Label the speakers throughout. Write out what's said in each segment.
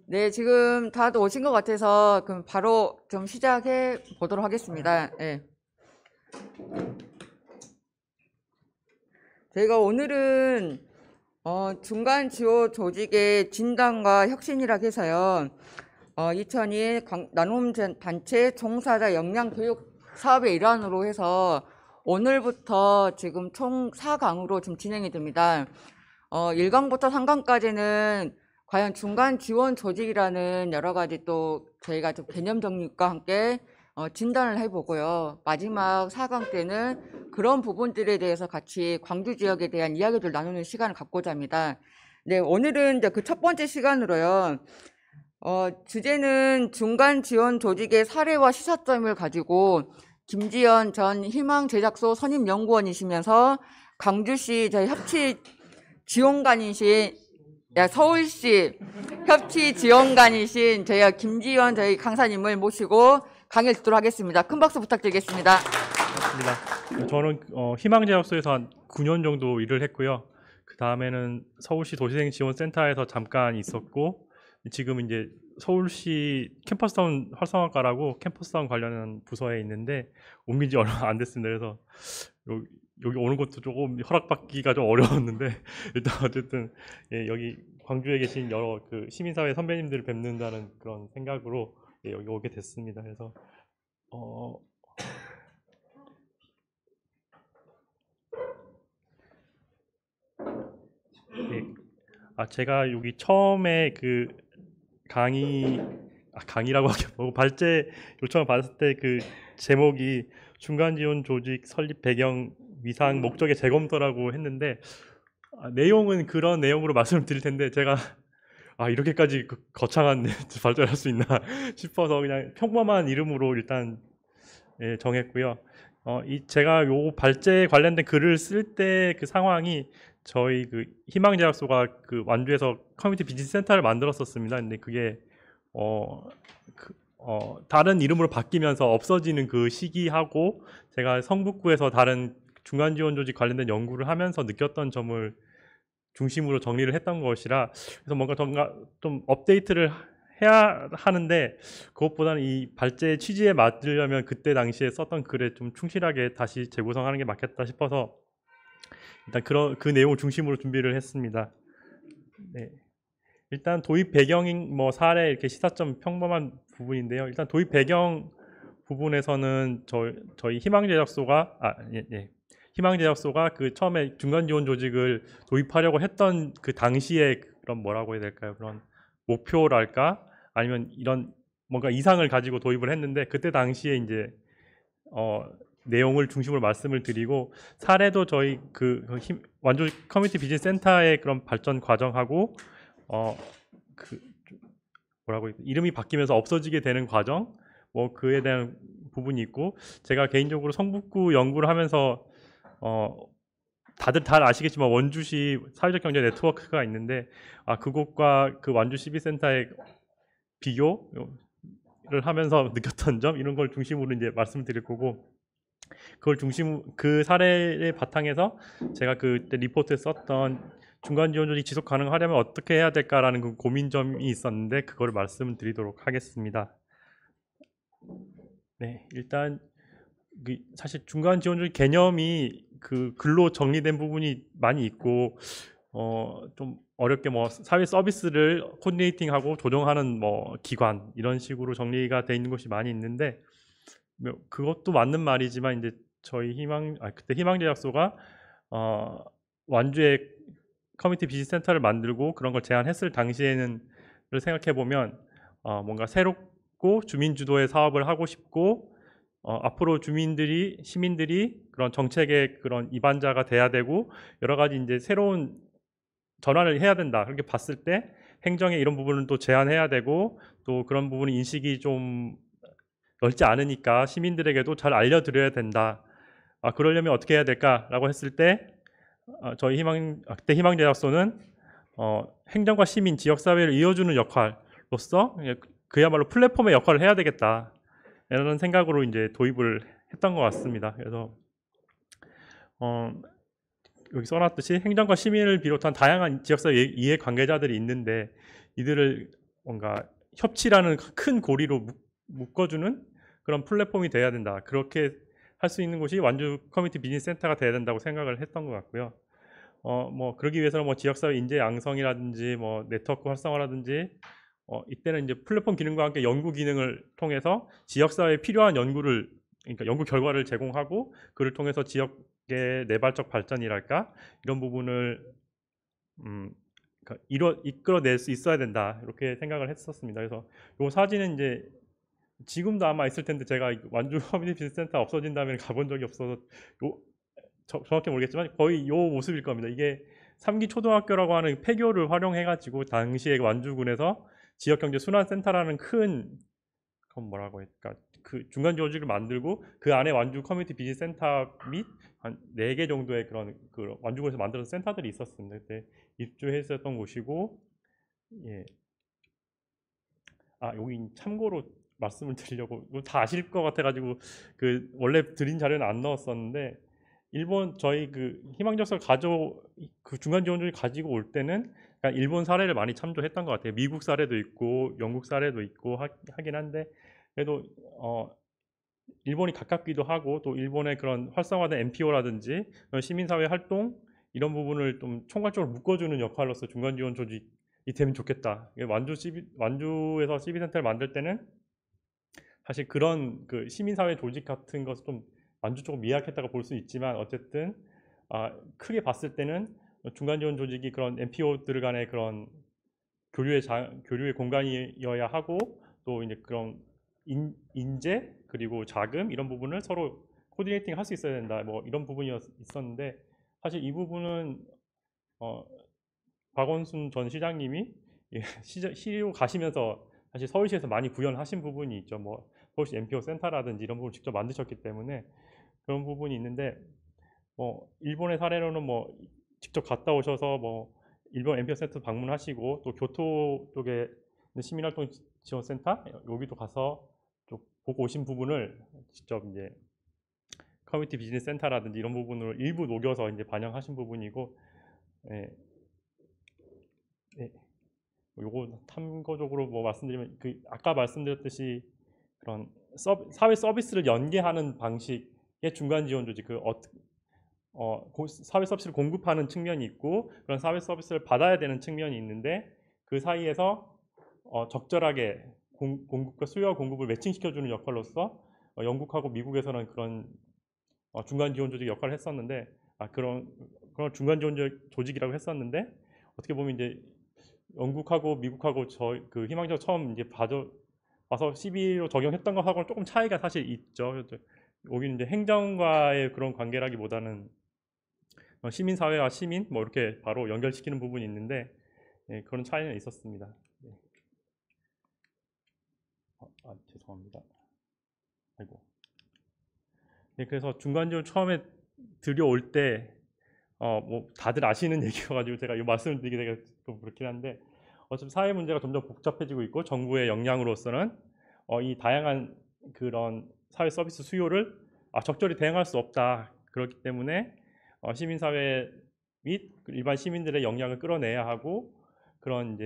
Speaker 1: 네, 지금 다들 오신 것 같아서 그럼 바로 좀 시작해 보도록 하겠습니다. 네. 저희가 오늘은 중간 지원 조직의 진단과 혁신이라고 해서요. 2002 나눔 단체 종사자 역량 교육 사업의 일환으로 해서 오늘부터 지금 총 4강으로 지금 진행이 됩니다. 1강부터 3강까지는 과연 중간 지원 조직이라는 여러 가지 또 저희가 좀 개념 정립과 함께 진단을 해보고요. 마지막 4강 때는 그런 부분들에 대해서 같이 광주 지역에 대한 이야기를 나누는 시간을 갖고자 합니다. 네, 오늘은 이제 그 첫 번째 시간으로요. 주제는 중간 지원 조직의 사례와 시사점을 가지고 김지연 전 희망제작소 선임연구원이시면서 광주시 저희 협치 지원관이신 서울시 협치 지원관이신 저희가 김지연 저희 강사님을 모시고 강의를 듣도록 하겠습니다. 큰 박수 부탁드리겠습니다.
Speaker 2: 맞습니다. 저는 희망제약소에서 한 9년 정도 일을 했고요. 그 다음에는 서울시 도시생지원센터에서 잠깐 있었고, 지금 이제 서울시 캠퍼스타운 활성화과라고 캠퍼스타운 관련한 부서에 있는데 옮긴 지 얼마 안 됐습니다. 그래서 여기 오는 것도 조금 허락받기가 좀 어려웠는데 일단 어쨌든 예, 여기 광주에 계신 여러 그 시민사회 선배님들을 뵙는다는 그런 생각으로 예, 여기 오게 됐습니다. 그래서 예, 제가 여기 처음에 그 강의라고 하기보고 발제 요청을 받았을 때 그 제목이 중간 지원 조직 설립 배경 위상 목적의 재검토라고 했는데 내용은 그런 내용으로 말씀을 드릴 텐데 제가 이렇게까지 거창한 발전할 수 있나 싶어서 그냥 평범한 이름으로 일단 예, 정했고요. 제가 요 발제 관련된 글을 쓸 때 그 상황이 저희 그 희망제약소가 그 완주에서 커뮤니티 비즈니스 센터를 만들었었습니다. 근데 그게 다른 이름으로 바뀌면서 없어지는 그 시기하고 제가 성북구에서 다른 중간 지원 조직 관련된 연구를 하면서 느꼈던 점을 중심으로 정리를 했던 것이라 그래서 뭔가 좀 업데이트를 해야 하는데 그것보다는 이 발제 취지에 맞으려면 그때 당시에 썼던 글에 좀 충실하게 다시 재구성하는 게 맞겠다 싶어서 일단 그 내용을 중심으로 준비를 했습니다. 네. 일단 도입 배경인 뭐 사례 이렇게 시사점 평범한 부분인데요. 일단 도입 배경 부분에서는 저희 희망제작소가 희망제작소가 그 처음에 중간 지원 조직을 도입하려고 했던 그 당시에 그런 뭐라고 해야 될까요? 그런 목표랄까? 아니면 이런 뭔가 이상을 가지고 도입을 했는데 그때 당시에 이제 내용을 중심으로 말씀을 드리고 사례도 저희 완주 커뮤니티 비즈니스 센터의 그런 발전 과정하고 이름이 바뀌면서 없어지게 되는 과정 뭐 그에 대한 부분이 있고 제가 개인적으로 성북구 연구를 하면서 다들 잘 아시겠지만 원주시 사회적 경제 네트워크가 있는데 그곳과 그 완주 CB센터의 비교를 하면서 느꼈던 점 이런 걸 중심으로 이제 말씀드릴 거고 그 사례를 바탕에서 제가 그때 리포트에 썼던 중간 지원 조직 지속 가능하려면 어떻게 해야 될까라는 그 고민점이 있었는데 그걸 말씀드리도록 하겠습니다. 네, 일단 사실 중간 지원 조직 개념이 그 글로 정리된 부분이 많이 있고 좀 어렵게 뭐 사회 서비스를 코디네이팅하고 조정하는 뭐 기관 이런 식으로 정리가 돼 있는 곳이 많이 있는데 그것도 맞는 말이지만 이제 저희 그때 희망제약소가 완주에 커뮤니티 비즈니스 센터를 만들고 그런 걸 제안했을 당시에는 생각해 보면 뭔가 새롭고 주민 주도의 사업을 하고 싶고 앞으로 시민들이 그런 정책의 그런 입안자가 돼야 되고 여러 가지 이제 새로운 전환을 해야 된다. 그렇게 봤을 때 행정의 이런 부분은 또 제한해야 되고 또 그런 부분 인식이 좀 넓지 않으니까 시민들에게도 잘 알려드려야 된다. 그러려면 어떻게 해야 될까라고 했을 때 저희 그때 희망제약소는 행정과 시민, 지역사회를 이어주는 역할로서 그야말로 플랫폼의 역할을 해야 되겠다. 이런 생각으로 이제 도입을 했던 것 같습니다. 그래서 여기 써놨듯이 행정과 시민을 비롯한 다양한 지역사회 이해 관계자들이 있는데 이들을 뭔가 협치라는 큰 고리로 묶어주는 그런 플랫폼이 돼야 된다. 그렇게 할 수 있는 곳이 완주 커뮤니티 비즈니스 센터가 돼야 된다고 생각을 했던 것 같고요. 뭐 그러기 위해서는 뭐 지역사회 인재 양성이라든지 뭐 네트워크 활성화라든지 이때는 이제 플랫폼 기능과 함께 연구 기능을 통해서 지역사회에 필요한 연구를 그러니까 연구 결과를 제공하고 그를 통해서 지역의 내발적 발전이랄까 이런 부분을 그러니까 이끌어낼 수 있어야 된다 이렇게 생각을 했었습니다. 그래서 이 사진은 이제 지금도 아마 있을 텐데 제가 완주 커뮤니티 비즈니스 센터 없어진 다음에 가본 적이 없어서 정확히 모르겠지만 거의 이 모습일 겁니다. 이게 3기 초등학교라고 하는 폐교를 활용해가지고 당시에 완주군에서 지역경제 순환센터라는 큰 그건 뭐라고 할까 그 중간 조직을 만들고 그 안에 완주 커뮤니티 비즈니스 센터 및 한 4개 정도의 그런 그 완주군에서 만들어진 센터들이 있었습니다. 그때 입주했었던 곳이고 예. 여기 참고로 말씀을 드리려고 이거 다 아실 것 같아가지고 그 원래 드린 자료는 안 넣었었는데 일본 저희 그 희망적설 그 중간 지원주를 가지고 올 때는 약간 일본 사례를 많이 참조했던 것 같아요. 미국 사례도 있고 영국 사례도 있고 하긴 한데 그래도 일본이 가깝기도 하고 또 일본의 그런 활성화된 NPO라든지 시민사회 활동 이런 부분을 좀 총괄적으로 묶어주는 역할로서 중간 지원 조직이 되면 좋겠다. 완주에서 CB센터를 만들 때는 사실 그런 그 시민사회 조직 같은 것을 좀 완주 쪽으로 미약했다고 볼 수 있지만 어쨌든 크게 봤을 때는 중간 지원 조직이 그런 NPO들 간의 그런 교류의 공간이어야 하고 또 이제 그런 인재 그리고 자금 이런 부분을 서로 코디네이팅 할 수 있어야 된다. 뭐 이런 부분이 있었는데 사실 이 부분은 박원순 전 시장님이 시로 가시면서 사실 서울시에서 많이 구현하신 부분이 있죠. 뭐 서울시 NPO 센터라든지 이런 부분을 직접 만드셨기 때문에 그런 부분이 있는데 일본의 사례로는 뭐 직접 갔다 오셔서 뭐 일본 NPO 센터 방문하시고 또 교토 쪽에 있는 시민활동 지원센터 여기도 가서 좀 보고 오신 부분을 직접 이제 커뮤니티 비즈니스 센터라든지 이런 부분을 일부 녹여서 이제 반영하신 부분이고 예, 예. 요거 참고적으로 뭐 말씀드리면 그 아까 말씀드렸듯이 그런 사회 서비스를 연계하는 방식의 중간 지원 조직 사회 서비스를 공급하는 측면이 있고 그런 사회 서비스를 받아야 되는 측면이 있는데 그 사이에서 적절하게 공급과 수요와 공급을 매칭시켜주는 역할로서 영국하고 미국에서는 그런 중간 지원 조직 역할을 했었는데 그런 중간 지원 조직이라고 했었는데 어떻게 보면 이제 영국하고 미국하고 그 희망적 처음 이제 와서 12로 적용했던 것하고는 조금 차이가 사실 있죠. 여기는 이제 행정과의 그런 관계라기보다는 시민사회와 시민 뭐 이렇게 바로 연결시키는 부분이 있는데 그런 차이는 있었습니다. 네. 죄송합니다. 아이고. 네, 그래서 중간 지원 처음에 들여올 때 뭐 다들 아시는 얘기여가지고 제가 이 말씀을 드리기가 좀 그렇긴 한데 어차피 사회 문제가 점점 복잡해지고 있고 정부의 역량으로서는 이 다양한 그런 사회 서비스 수요를 적절히 대응할 수 없다. 그렇기 때문에 시민사회 및 일반 시민들의 역량을 끌어내야 하고 그런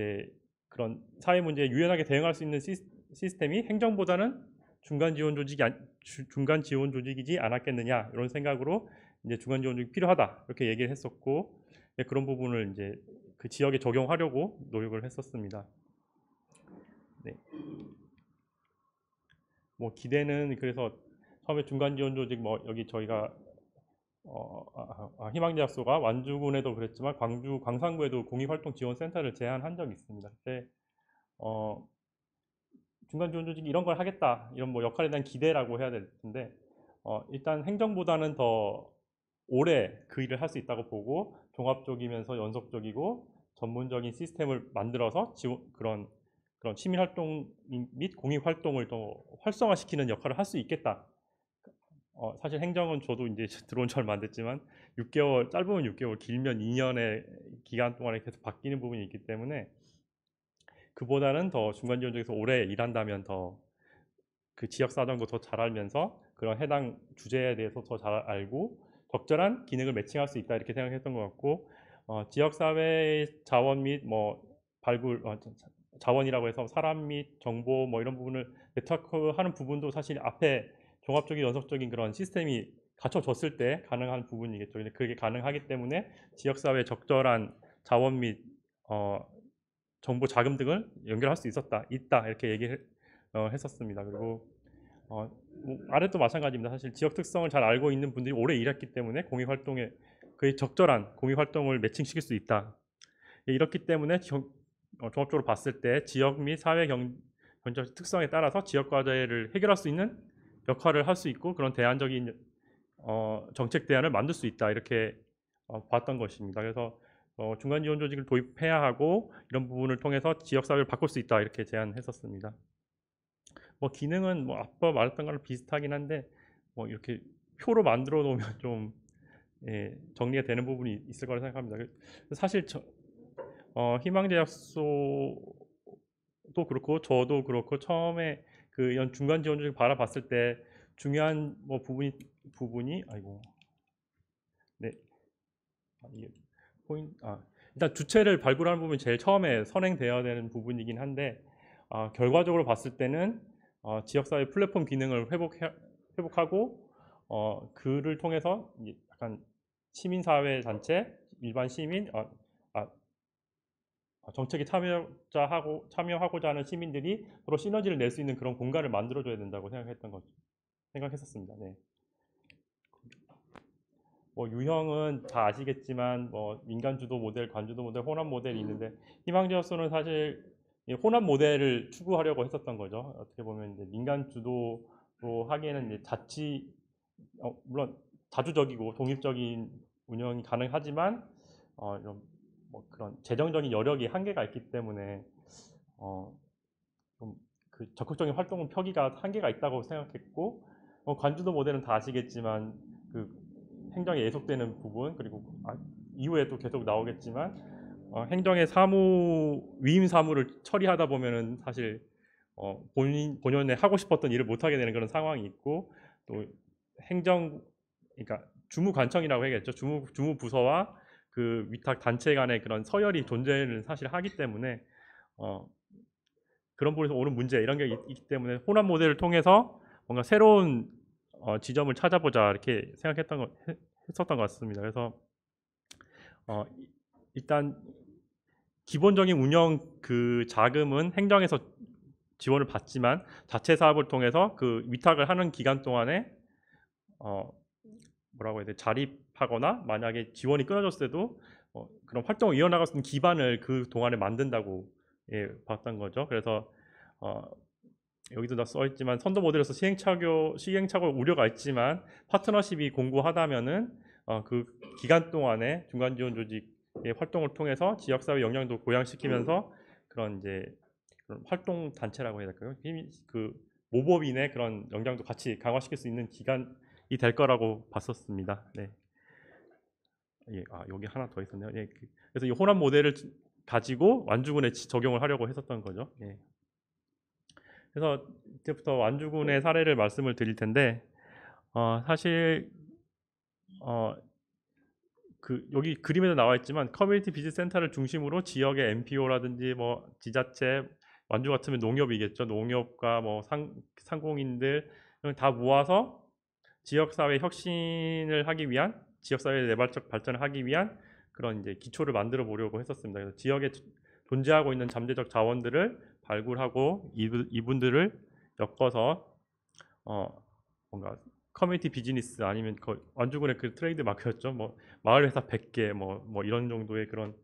Speaker 2: 사회 문제에 유연하게 대응할 수 있는 시스템이 행정보다는 중간 지원 조직이지 않았겠느냐 이런 생각으로 이제 중간 지원 조직이 필요하다 이렇게 얘기를 했었고 그런 부분을 이제 그 지역에 적용하려고 노력을 했었습니다. 네. 뭐 기대는 그래서 처음에 중간 지원 조직 뭐 여기 저희가 희망대학소가 완주군에도 그랬지만 광산구에도 공익활동 지원센터를 제안한 적이 있습니다. 그때 중간 지원 조직이 이런 걸 하겠다 이런 뭐 역할에 대한 기대라고 해야 될 텐데 일단 행정보다는 더 오래 그 일을 할 수 있다고 보고 종합적이면서 연속적이고 전문적인 시스템을 만들어서 그런 시민활동 및 공익활동을 더 활성화시키는 역할을 할 수 있겠다. 사실 행정은 저도 이제 들어온 지 얼마 안 됐지만 6개월 짧으면 6개월 길면 2년의 기간 동안에 계속 바뀌는 부분이 있기 때문에 그보다는 더 중간 지원적에서 오래 일한다면 더 그 지역 사정도 더 잘 알면서 그런 해당 주제에 대해서 더 잘 알고 적절한 기능을 매칭할 수 있다 이렇게 생각했던 것 같고 지역 사회 자원 및 뭐 자원이라고 해서 사람 및 정보 뭐 이런 부분을 네트워크하는 부분도 사실 앞에 종합적인 연속적인 그런 시스템이 갖춰졌을 때 가능한 부분이겠죠. 근데 그게 가능하기 때문에 지역사회에 적절한 자원 및 정보 자금 등을 연결할 수 있다 이렇게 얘기를 했었습니다. 그리고 뭐 아래도 마찬가지입니다. 사실 지역 특성을 잘 알고 있는 분들이 오래 일했기 때문에 공익 활동에 그의 적절한 공익 활동을 매칭시킬 수 있다. 이렇기 때문에 종합적으로 봤을 때 지역 및 사회 경제적 특성에 따라서 지역 과제를 해결할 수 있는 역할을 할 수 있고 그런 대안적인 정책 대안을 만들 수 있다 이렇게 봤던 것입니다. 그래서 중간 지원 조직을 도입해야 하고 이런 부분을 통해서 지역 사회를 바꿀 수 있다 이렇게 제안했었습니다. 뭐 기능은 뭐 아까 말했던 거랑 비슷하긴 한데 뭐 이렇게 표로 만들어 놓으면 좀 정리가 되는 부분이 있을 거라 생각합니다. 사실 희망제약소도 그렇고 저도 그렇고 처음에 그 이런 중간 지원 조직을 바라봤을 때 중요한 뭐 부분이 아이고 네 이게 일단 주체를 발굴하는 부분이 제일 처음에 선행되어야 되는 부분이긴 한데 결과적으로 봤을 때는 지역사회 플랫폼 기능을 회복하고 그를 통해서 약간 시민사회 단체, 일반 시민, 정책에 참여하고자 하는 시민들이 서로 시너지를 낼 수 있는 그런 공간을 만들어줘야 된다고 생각했었습니다. 네. 뭐 유형은 다 아시겠지만 뭐 민간 주도 모델, 관주도 모델, 호남 모델이 있는데 희망지역소는 사실 이 호남 모델을 추구하려고 했었던 거죠. 어떻게 보면 이제 민간 주도로 하기에는 이제 물론 자주적이고 독립적인 운영이 가능하지만 이런 뭐 그런 재정적인 여력이 한계가 있기 때문에 좀 그 적극적인 활동은 펴기가 한계가 있다고 생각했고 관주도 모델은 다 아시겠지만 그 행정에 예속되는 부분 그리고 이후에 또 계속 나오겠지만 행정의 위임 사무를 처리하다 보면은 사실 본연에 하고 싶었던 일을 못 하게 되는 그런 상황이 있고 또 그러니까 주무관청이라고 해야겠죠. 주무 부서와 그 위탁 단체 간의 그런 서열이 존재를 사실 하기 때문에 그런 부분에서 오는 문제 이런 게 있기 때문에 호남 모델을 통해서 뭔가 새로운 지점을 찾아보자 이렇게 했었던 것 같습니다. 그래서 일단 기본적인 운영 그 자금은 행정에서 지원을 받지만 자체 사업을 통해서 그 위탁을 하는 기간 동안에 뭐라고 해야 돼 자립하거나 만약에 지원이 끊어졌을 때도 그런 활동을 이어나갈 수 있는 기반을 그 동안에 만든다고 봤던 거죠. 그래서 여기도 다 써있지만 선도 모델에서 시행착오 우려가 있지만 파트너십이 공고하다면은 그 기간 동안에 중간 지원 조직의 활동을 통해서 지역사회 역량도 고양시키면서 그런 이제 그런 활동 단체라고 해야 될까요? 그 모법인의 그런 역량도 같이 강화시킬 수 있는 기간이 될 거라고 봤었습니다. 네. 여기 하나 더 있었네요. 그래서 이 호남 모델을 가지고 완주군에 적용을 하려고 했었던 거죠. 예. 그래서 이때부터 완주군의 사례를 말씀을 드릴 텐데 사실 여기 그림에도 나와 있지만 커뮤니티 비즈니스 센터를 중심으로 지역의 NPO라든지 뭐 지자체 완주 같으면 농협이겠죠. 농협과 뭐 상공인들 다 모아서 지역사회 혁신을 하기 위한 지역사회 내발적 발전을 하기 위한 그런 이제 기초를 만들어 보려고 했었습니다. 그래서 지역에 존재하고 있는 잠재적 자원들을 발굴하고 이분들을 엮어서 뭔가 커뮤니티 비즈니스 아니면 완주군의 그 트레이드 마크였죠. 뭐 마을 회사 100개 뭐 이런 정도의 그런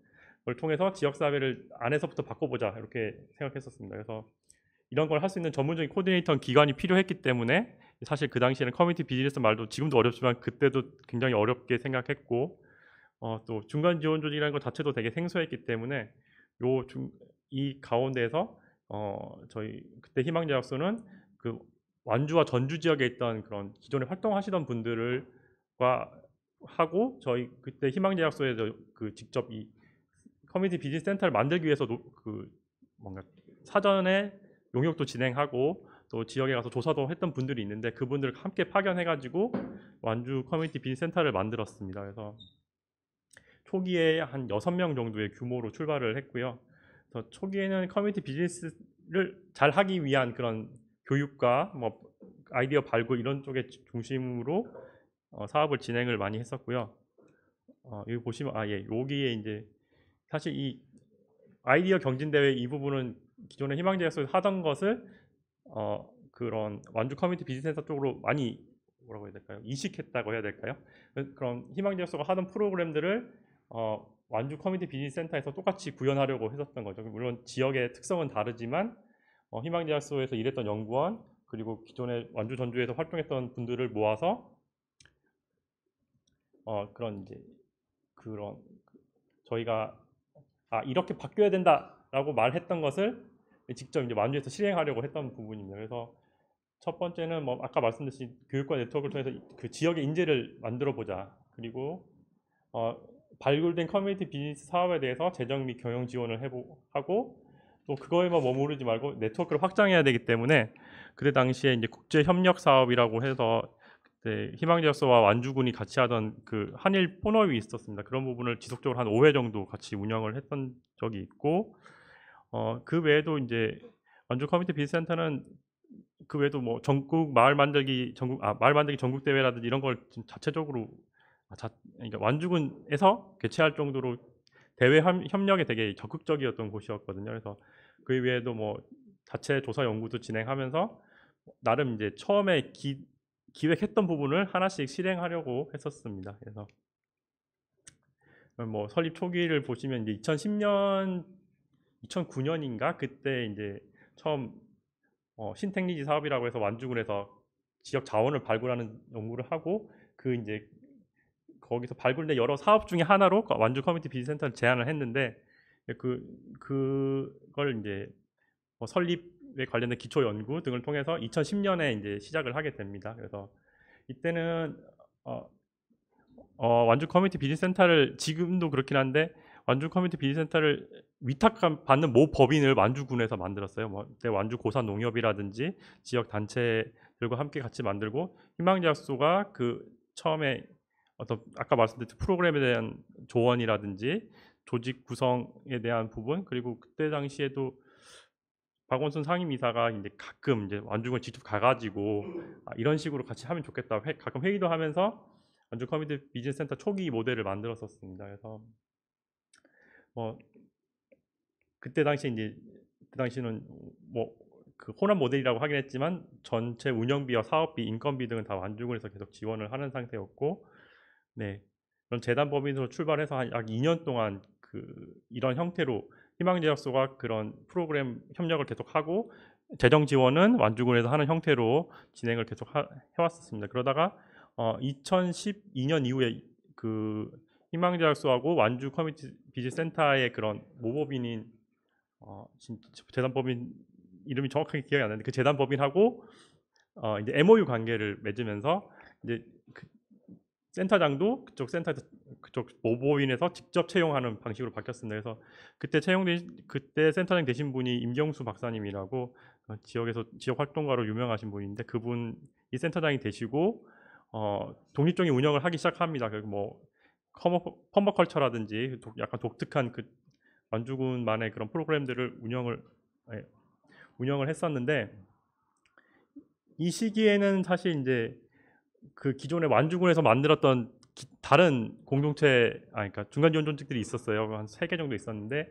Speaker 2: 걸 통해서 지역 사회를 안에서부터 바꿔보자 이렇게 생각했었습니다. 그래서 이런 걸 할 수 있는 전문적인 코디네이터 기관이 필요했기 때문에 사실 그 당시에는 커뮤니티 비즈니스 말도 지금도 어렵지만 그때도 굉장히 어렵게 생각했고 또 중간 지원 조직이라는 것 자체도 되게 생소했기 때문에 이 가운데에서 저희 그때 희망제약소는 그 완주와 전주 지역에 있던 그런 기존에 활동하시던 분들과 하고 저희 그때 희망제약소에서 그 직접 이 커뮤니티 비즈니스 센터를 만들기 위해서도 그 뭔가 사전에 용역도 진행하고 또 지역에 가서 조사도 했던 분들이 있는데 그분들을 함께 파견해가지고 완주 커뮤니티 비즈니스 센터를 만들었습니다. 그래서 초기에 한 6명 정도의 규모로 출발을 했고요. 그래서 초기에는 커뮤니티 비즈니스를 잘 하기 위한 그런 교육과 뭐 아이디어 발굴 이런 쪽에 중심으로 사업을 진행을 많이 했었고요. 여기 보시면 여기에 이제 사실 이 아이디어 경진대회 이 부분은 기존에 희망제약소에서 하던 것을 그런 완주 커뮤니티 비즈니스 센터 쪽으로 많이 뭐라고 해야 될까요? 이식했다고 해야 될까요? 그런 희망제약소가 하던 프로그램들을 완주 커뮤니티 비즈니스 센터에서 똑같이 구현하려고 했었던 거죠. 물론 지역의 특성은 다르지만 희망제약소에서 일했던 연구원 그리고 기존에 완주 전주에서 활동했던 분들을 모아서 그런 이제 그런 저희가 이렇게 바뀌어야 된다라고 말했던 것을 직접 이제 완주에서 실행하려고 했던 부분입니다. 그래서 첫 번째는 뭐 아까 말씀드린 교육과 네트워크를 통해서 그 지역의 인재를 만들어 보자. 그리고 발굴된 커뮤니티 비즈니스 사업에 대해서 재정 및 경영 지원을 하고 또 그거에만 머무르지 말고 네트워크를 확장해야 되기 때문에 그때 당시에 이제 국제 협력 사업이라고 해서 그때 희망제약소와 완주군이 같이 하던 그 한일 포너위 있었습니다. 그런 부분을 지속적으로 한 5회 정도 같이 운영을 했던 적이 있고 그 외에도 이제 완주 커뮤니티 비즈니스 센터는 그 외에도 뭐 전국 마을 만들기 전국 대회라든지 이런 걸 자체적으로 그러니까 완주군에서 개최할 정도로 대외 협력에 되게 적극적이었던 곳이었거든요. 그래서 그 외에도 뭐 자체 조사 연구도 진행하면서 나름 이제 처음에 기획했던 부분을 하나씩 실행하려고 했었습니다. 그래서 뭐 설립 초기를 보시면 이제 2010년, 2009년인가 그때 이제 처음 신택리지 사업이라고 해서 완주군에서 지역 자원을 발굴하는 연구를 하고 그 이제 거기서 발굴된 여러 사업 중에 하나로 완주 커뮤니티 비즈니스 센터를 제안을 했는데 그걸 이제 설립에 관련된 기초 연구 등을 통해서 2010년에 이제 시작을 하게 됩니다. 그래서 이때는 완주 커뮤니티 비즈니스 센터를 지금도 그렇긴 한데 완주 커뮤니티 비즈니스 센터를 위탁받는 모 법인을 완주군에서 만들었어요. 뭐 그때 완주 고산 농협이라든지 지역 단체들과 함께 같이 만들고 희망제약소가 그 처음에 어떤 아까 말씀드린 프로그램에 대한 조언이라든지 조직 구성에 대한 부분 그리고 그때 당시에도 박원순 상임이사가 이제 가끔 이제 완주군 직접 가가지고 이런 식으로 같이 하면 좋겠다 가끔 회의도 하면서 완주 커뮤니티 비즈니스 센터 초기 모델을 만들었었습니다. 그래서 그때 당시 이제 그 당시는 뭐 그 호남 모델이라고 하긴 했지만 전체 운영비와 사업비, 인건비 등은 다 완주군에서 계속 지원을 하는 상태였고, 네 그런 재단 법인으로 출발해서 한 약 2년 동안 이런 형태로 희망제약소가 그런 프로그램 협력을 계속하고 재정 지원은 완주군에서 하는 형태로 진행을 계속 해왔었습니다. 그러다가 2012년 이후에 그 희망제약소하고 완주 커뮤니티 비즈니스 센터의 그런 모법인인 재단법인 이름이 정확하게 기억이 안 나는데 그 재단법인하고 이제 MOU 관계를 맺으면서 이제 그 센터장도 그쪽 센터에서 그쪽 모법인에서 직접 채용하는 방식으로 바뀌었습니다. 그래서 그때 센터장 되신 분이 임경수 박사님이라고 지역 활동가로 유명하신 분인데 그분이 센터장이 되시고 독립적인 운영을 하기 시작합니다. 그리고 뭐 퍼머컬처라든지 약간 독특한 그 완주군만의 그런 프로그램들을 운영을 했었는데 이 시기에는 사실 이제 그 기존의 완주군에서 만들었던 다른 공동체 그러니까 중간 지원 조직들이 있었어요. 한 3개 정도 있었는데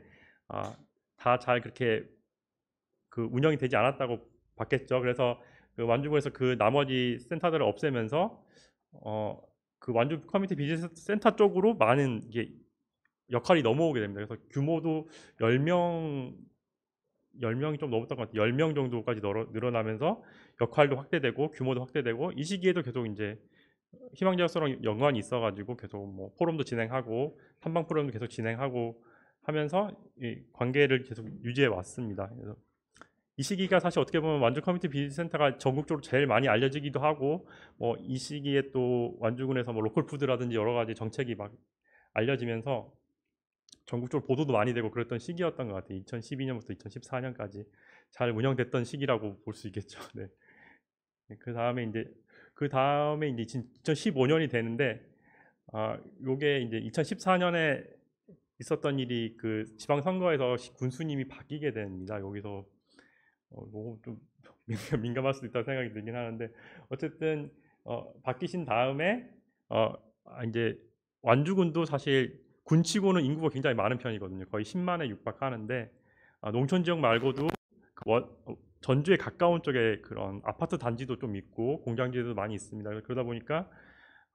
Speaker 2: 다 잘 그렇게 그 운영이 되지 않았다고 봤겠죠. 그래서 그 완주군에서 그 나머지 센터들을 없애면서 그 완주 커뮤니티 비즈니스 센터 쪽으로 많은 이게 역할이 넘어오게 됩니다. 그래서 규모도 10명이 좀 넘었던 것 같아요. 10명 정도까지 늘어나면서 역할도 확대되고 규모도 확대되고 이 시기에도 계속 이제 희망제약소랑 연관이 있어가지고 계속 뭐 포럼도 진행하고 탐방 프로그램도 계속 진행하고 하면서 이 관계를 계속 유지해 왔습니다. 그래서 이 시기가 사실 어떻게 보면 완주 커뮤니티 비즈니스 센터가 전국적으로 제일 많이 알려지기도 하고 이 시기에 또 완주군에서 뭐 로컬 푸드라든지 여러 가지 정책이 막 알려지면서 전국적으로 보도도 많이 되고 그랬던 시기였던 것 같아요. 2012년부터 2014년까지 잘 운영됐던 시기라고 볼 수 있겠죠. 네. 그 다음에 이제 2015년이 되는데 요게 이제 2014년에 있었던 일이 그 지방 선거에서 군수님이 바뀌게 됩니다. 여기서 뭐좀 민감할 수도 있다고 생각이 들긴 하는데 어쨌든 바뀌신 다음에 이제 완주군도 사실 군치고는 인구가 굉장히 많은 편이거든요. 거의 10만에 육박하는데 농촌 지역 말고도 전주에 가까운 쪽에 그런 아파트 단지도 좀 있고 공장지대도 많이 있습니다. 그러다 보니까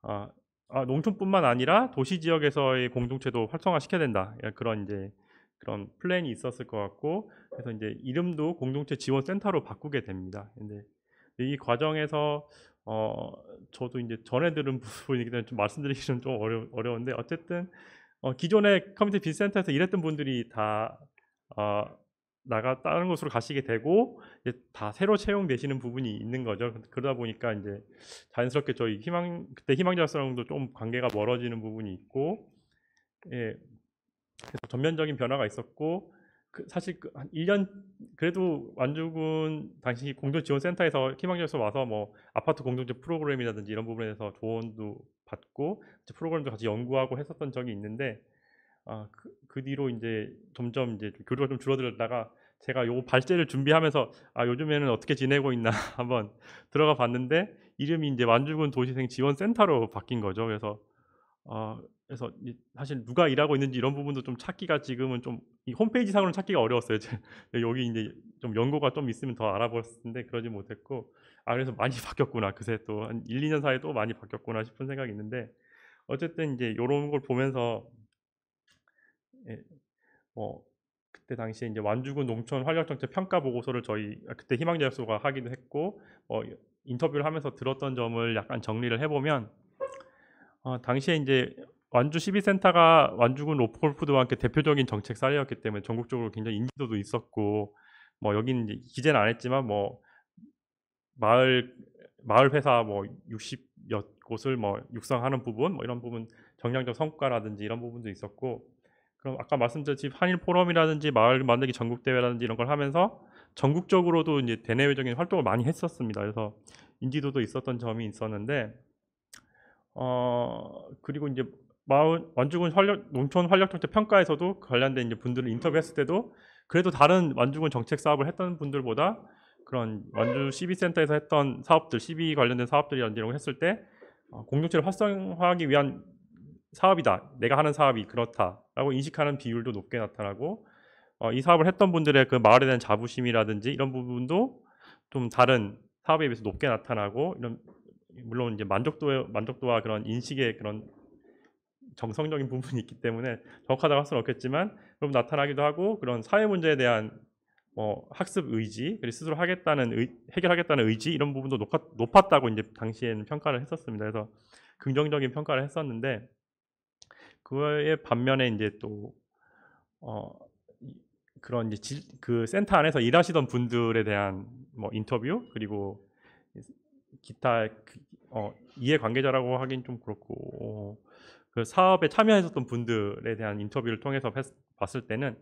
Speaker 2: 아, 농촌뿐만 아니라 도시 지역에서의 공동체도 활성화시켜야 된다. 그런 이제 그런 플랜이 있었을 것 같고 그래서 이제 이름도 공동체 지원 센터로 바꾸게 됩니다. 근데 이 과정에서 저도 이제 전에 들은 부분이기 때문에 좀 말씀드리기는 좀 어려운데 어쨌든 기존의 커뮤니티 비센터에서 일했던 분들이 다 어, 다른 곳으로 가시게 되고 이제 다 새로 채용되시는 부분이 있는 거죠. 그러다 보니까 이제 자연스럽게 저희 그때 희망자랑도 좀 관계가 멀어지는 부분이 있고 예, 그래서 전면적인 변화가 있었고 사실 한 1년 그래도 완주군 당시 공동지원센터에서 희망자에서 와서 뭐 아파트 공동체 프로그램이라든지 이런 부분에서 조언도 받고 프로그램도 같이 연구하고 했었던 적이 있는데 그 뒤로 이제 점점 이제 교류가 좀 줄어들다가 제가 요 발제를 준비하면서 요즘에는 어떻게 지내고 있나 한번 들어가 봤는데 이름이 이제 완주군 도시생 지원센터로 바뀐 거죠. 그래서 사실 누가 일하고 있는지 이런 부분도 좀 찾기가 지금은 좀 이 홈페이지 상으로는 찾기가 어려웠어요. 여기 이제 좀 연고가 좀 있으면 더 알아봤을 텐데 그러지 못했고 그래서 많이 바뀌었구나. 그새 또 한 1, 2년 사이에 또 많이 바뀌었구나 싶은 생각이 있는데 어쨌든 이제 요런 걸 보면서 예, 그때 당시에 이제 완주군 농촌 활력 정책 평가 보고서를 저희 그때 희망자협소가 하기도 했고 인터뷰를 하면서 들었던 점을 약간 정리를 해보면 당시에 이제 완주 시비센터가 완주군 로컬푸드와 함께 대표적인 정책 사례였기 때문에 전국적으로 굉장히 인지도도 있었고 여기는 이제 기재는 안 했지만 마을 회사 60여 곳을 육성하는 부분 이런 부분 정량적 성과라든지 이런 부분도 있었고 그럼 아까 말씀드렸듯이 한일 포럼이라든지 마을 만들기 전국 대회라든지 이런 걸 하면서 전국적으로도 이제 대내외적인 활동을 많이 했었습니다. 그래서 인지도도 있었던 점이 있었는데 그리고 이제 완주군 농촌 활력 정책 평가에서도 관련된 이제 분들을 인터뷰했을 때도 그래도 다른 완주군 정책 사업을 했던 분들보다 그런 완주 CB센터에서 했던 사업들, CB 관련된 사업들이라든지 이런 거 했을 때 공동체를 활성화하기 위한 사업이다. 내가 하는 사업이 그렇다라고 인식하는 비율도 높게 나타나고 이 사업을 했던 분들의 그 마을에 대한 자부심이라든지 이런 부분도 좀 다른 사업에 비해서 높게 나타나고 이런 물론 이제 만족도와 그런 인식의 그런 정성적인 부분이 있기 때문에 정확하다고 할 수는 없겠지만 그럼 나타나기도 하고 그런 사회 문제에 대한 학습 의지 그리고 스스로 해결하겠다는 의지 이런 부분도 높았다고 이제 당시에는 평가를 했었습니다. 그래서 긍정적인 평가를 했었는데 그에 반면에 이제 또 그런 이제 그 센터 안에서 일하시던 분들에 대한 인터뷰 그리고 기타 이해관계자라고 하긴 좀 그렇고 그 사업에 참여했었던 분들에 대한 인터뷰를 통해서 봤을 때는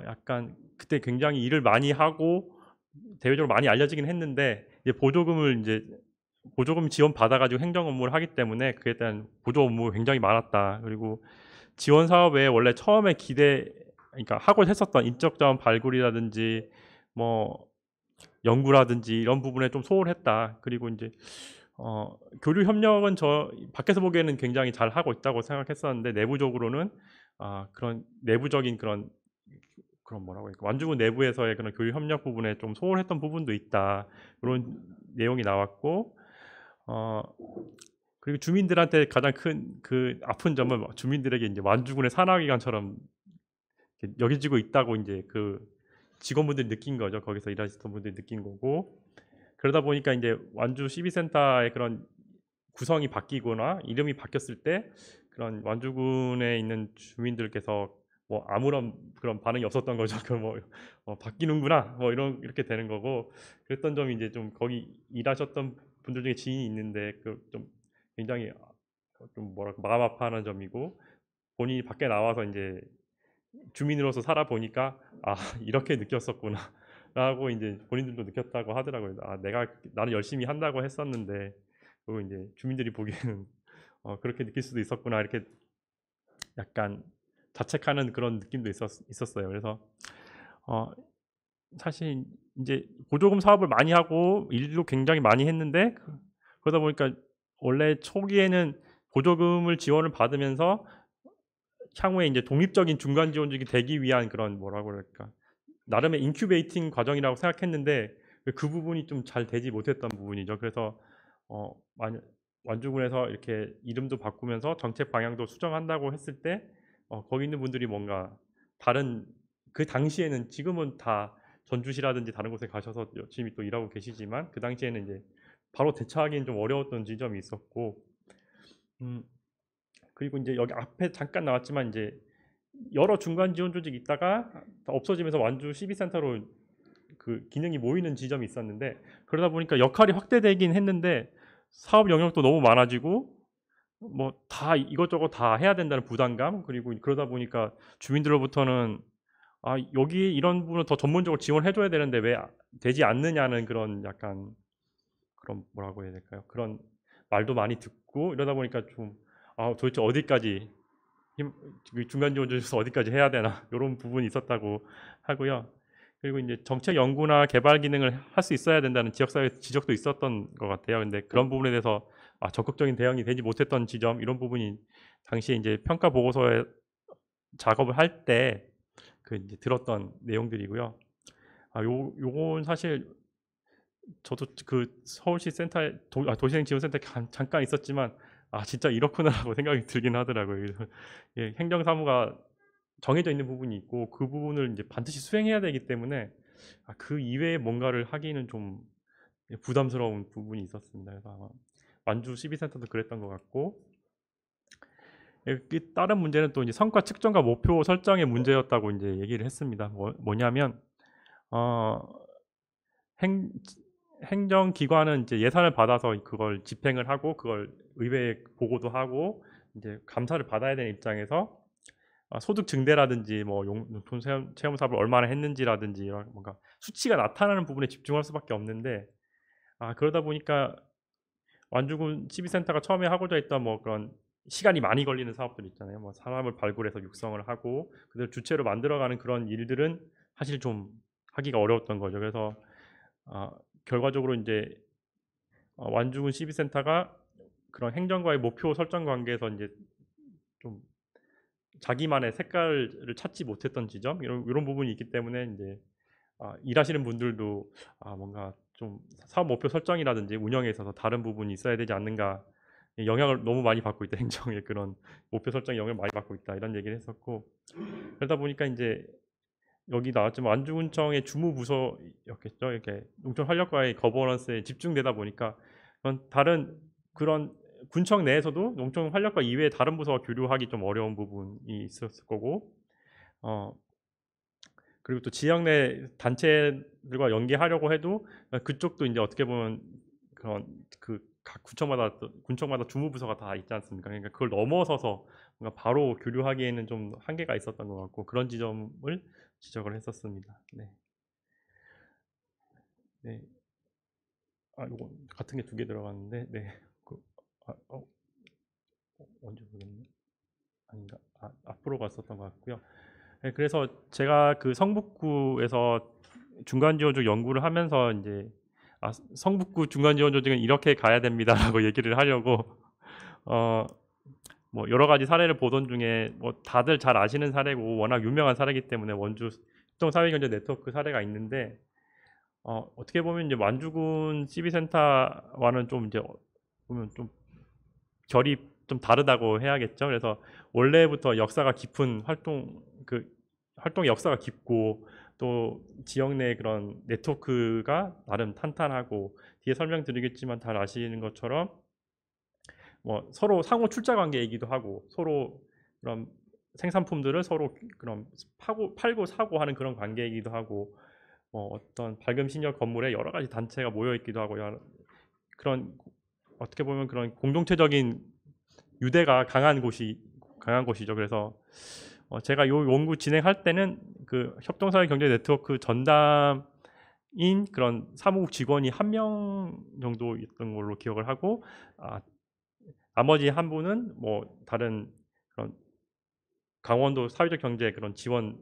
Speaker 2: 약간 그때 굉장히 일을 많이 하고 대외적으로 많이 알려지긴 했는데 이제 보조금 지원 받아가지고 행정 업무를 하기 때문에 그에 대한 보조 업무가 굉장히 많았다. 그리고 지원 사업에 원래 처음에 그러니까 하고 했었던 인적 자원 발굴이라든지 연구라든지 이런 부분에 좀 소홀했다. 그리고 이제 교류 협력은 저 밖에서 보기에는 굉장히 잘 하고 있다고 생각했었는데 내부적으로는 그런 내부적인 그런 뭐라고 할까 완주군 내부에서의 그런 교류 협력 부분에 좀 소홀했던 부분도 있다. 그런 내용이 나왔고 그리고 주민들한테 가장 큰 그 아픈 점은 주민들에게 이제 완주군의 산하기관처럼 여겨지고 있다고 이제 그 직원분들이 느낀 거죠. 거기서 일하시던 분들이 느낀 거고 그러다 보니까 이제 완주 시비센터의 그런 구성이 바뀌거나 이름이 바뀌었을 때 그런 완주군에 있는 주민들께서 아무런 그런 반응이 없었던 거죠. 바뀌는구나 이렇게 되는 거고 그랬던 점이 이제 좀 거기 일하셨던 분들 중에 지인이 있는데 그 좀 굉장히 좀 뭐랄까 마음 아파하는 점이고 본인이 밖에 나와서 이제 주민으로서 살아보니까 이렇게 느꼈었구나 라고 이제 본인들도 느꼈다고 하더라고요. 나는 열심히 한다고 했었는데 그리고 이제 주민들이 보기에는 그렇게 느낄 수도 있었구나 이렇게 약간 자책하는 그런 느낌도 있었어요. 그래서 사실 이제 보조금 사업을 많이 하고 일도 굉장히 많이 했는데 그러다 보니까 원래 초기에는 보조금을 지원을 받으면서 향후에 이제 독립적인 중간 지원직이 되기 위한 그런 뭐라고 그럴까 나름의 인큐베이팅 과정이라고 생각했는데 그 부분이 좀 잘 되지 못했던 부분이죠. 그래서 완주군에서 이렇게 이름도 바꾸면서 정책 방향도 수정한다고 했을 때 거기 있는 분들이 뭔가 다른 그 당시에는 지금은 다 전주시라든지 다른 곳에 가셔서 열심히 또 일하고 계시지만 그 당시에는 이제 바로 대처하기는 좀 어려웠던 지점이 있었고 그리고 이제 여기 앞에 잠깐 나왔지만 이제 여러 중간 지원 조직이 있다가 다 없어지면서 완주 CB센터로 그 기능이 모이는 지점이 있었는데 그러다 보니까 역할이 확대되긴 했는데 사업 영역도 너무 많아지고 뭐 다 이것저것 다 해야 된다는 부담감 그리고 그러다 보니까 주민들로부터는 여기 이런 부분을 더 전문적으로 지원해 줘야 되는데 왜 되지 않느냐는 그런 약간 그런 뭐라고 해야 될까요? 그런 말도 많이 듣고 이러다 보니까 좀 도대체 어디까지 중간 지원 중에서 어디까지 해야 되나 이런 부분이 있었다고 하고요. 그리고 이제 정책 연구나 개발 기능을 할 수 있어야 된다는 지역사회 지적도 있었던 것 같아요. 근데 그런 부분에 대해서 적극적인 대응이 되지 못했던 지점 이런 부분이 당시에 이제 평가 보고서에 작업을 할 때 그 이제 들었던 내용들이고요. 요건 사실 저도 그 서울시 센터에 도시행 지원센터에 잠깐 있었지만 진짜 이렇구나라고 생각이 들긴 하더라고요. 그래서 행정사무가 정해져 있는 부분이 있고 그 부분을 이제 반드시 수행해야 되기 때문에 그 이외에 뭔가를 하기는 좀 부담스러운 부분이 있었습니다. 그래서 아마 완주 CB센터도 그랬던 것 같고 다른 문제는 또 이제 성과 측정과 목표 설정의 문제였다고 이제 얘기를 했습니다. 뭐냐면 행정기관은 이제 예산을 받아서 그걸 집행을 하고 그걸 의회에 보고도 하고 이제 감사를 받아야 되는 입장에서 소득 증대라든지 뭐 용돈 체험 사업을 얼마나 했는지라든지 뭔가 수치가 나타나는 부분에 집중할 수밖에 없는데 그러다 보니까 완주군 CB센터가 처음에 하고자 했던 뭐 그런 시간이 많이 걸리는 사업들 있잖아요. 뭐 사람을 발굴해서 육성을 하고 그들 주체로 만들어가는 그런 일들은 사실 좀 하기가 어려웠던 거죠. 그래서 결과적으로 이제 완주군 CB센터가 그런 행정과의 목표 설정 관계에서 이제 좀 자기만의 색깔을 찾지 못했던 지점 이런 부분이 있기 때문에 이제 일하시는 분들도 뭔가 좀 사업 목표 설정이라든지 운영에 있어서 다른 부분이 있어야 되지 않는가 영향을 너무 많이 받고 있다 행정의 그런 목표 설정 영향을 많이 받고 있다 이런 얘기를 했었고 그러다 보니까 이제 여기 나왔지만 완주군청의 주무부서였겠죠. 이렇게 농촌활력과의 거버넌스에 집중되다 보니까 다른 그런 군청 내에서도 농촌활력과 이외에 다른 부서와 교류하기 좀 어려운 부분이 있었을 거고 그리고 또 지역 내 단체들과 연계하려고 해도 그쪽도 이제 어떻게 보면 그런 그 각 군청마다 주무부서가 다 있지 않습니까? 그러니까 그걸 넘어서서 뭔가 바로 교류하기에는 좀 한계가 있었던 것 같고 그런 지점을 지적을 했었습니다. 네. 네. 이거 같은 게 두 개 들어갔는데, 네. 언제 보겠네. 아닌가? 앞으로 갔었던 것 같고요. 네, 그래서 제가 그 성북구에서 중간지원조 연구를 하면서 이제 성북구 중간지원조직은 이렇게 가야 됩니다라고 얘기를 하려고 뭐 여러 가지 사례를 보던 중에 뭐 다들 잘 아시는 사례고 워낙 유명한 사례이기 때문에 원주 협동사회경제 네트워크 사례가 있는데 어떻게 보면 이제 완주군 CB센터와는 좀 이제 보면 좀 결이 좀 다르다고 해야겠죠. 그래서 원래부터 역사가 깊은 활동 역사가 깊고 또 지역 내 그런 네트워크가 나름 탄탄하고 뒤에 설명드리겠지만 잘 아시는 것처럼 뭐 서로 상호 출자 관계이기도 하고 서로 그런 생산품들을 서로 그런 팔고 사고 하는 그런 관계이기도 하고 어떤 밝음 신협 건물에 여러 가지 단체가 모여 있기도 하고 그런 어떻게 보면 그런 공동체적인 유대가 강한 곳이죠. 그래서 제가 요 연구 진행할 때는 그 협동사회 경제 네트워크 전담인 그런 사무국 직원이 1명 정도 있던 걸로 기억을 하고 나머지 한 분은 뭐 다른 그런 강원도 사회적 경제 그런 지원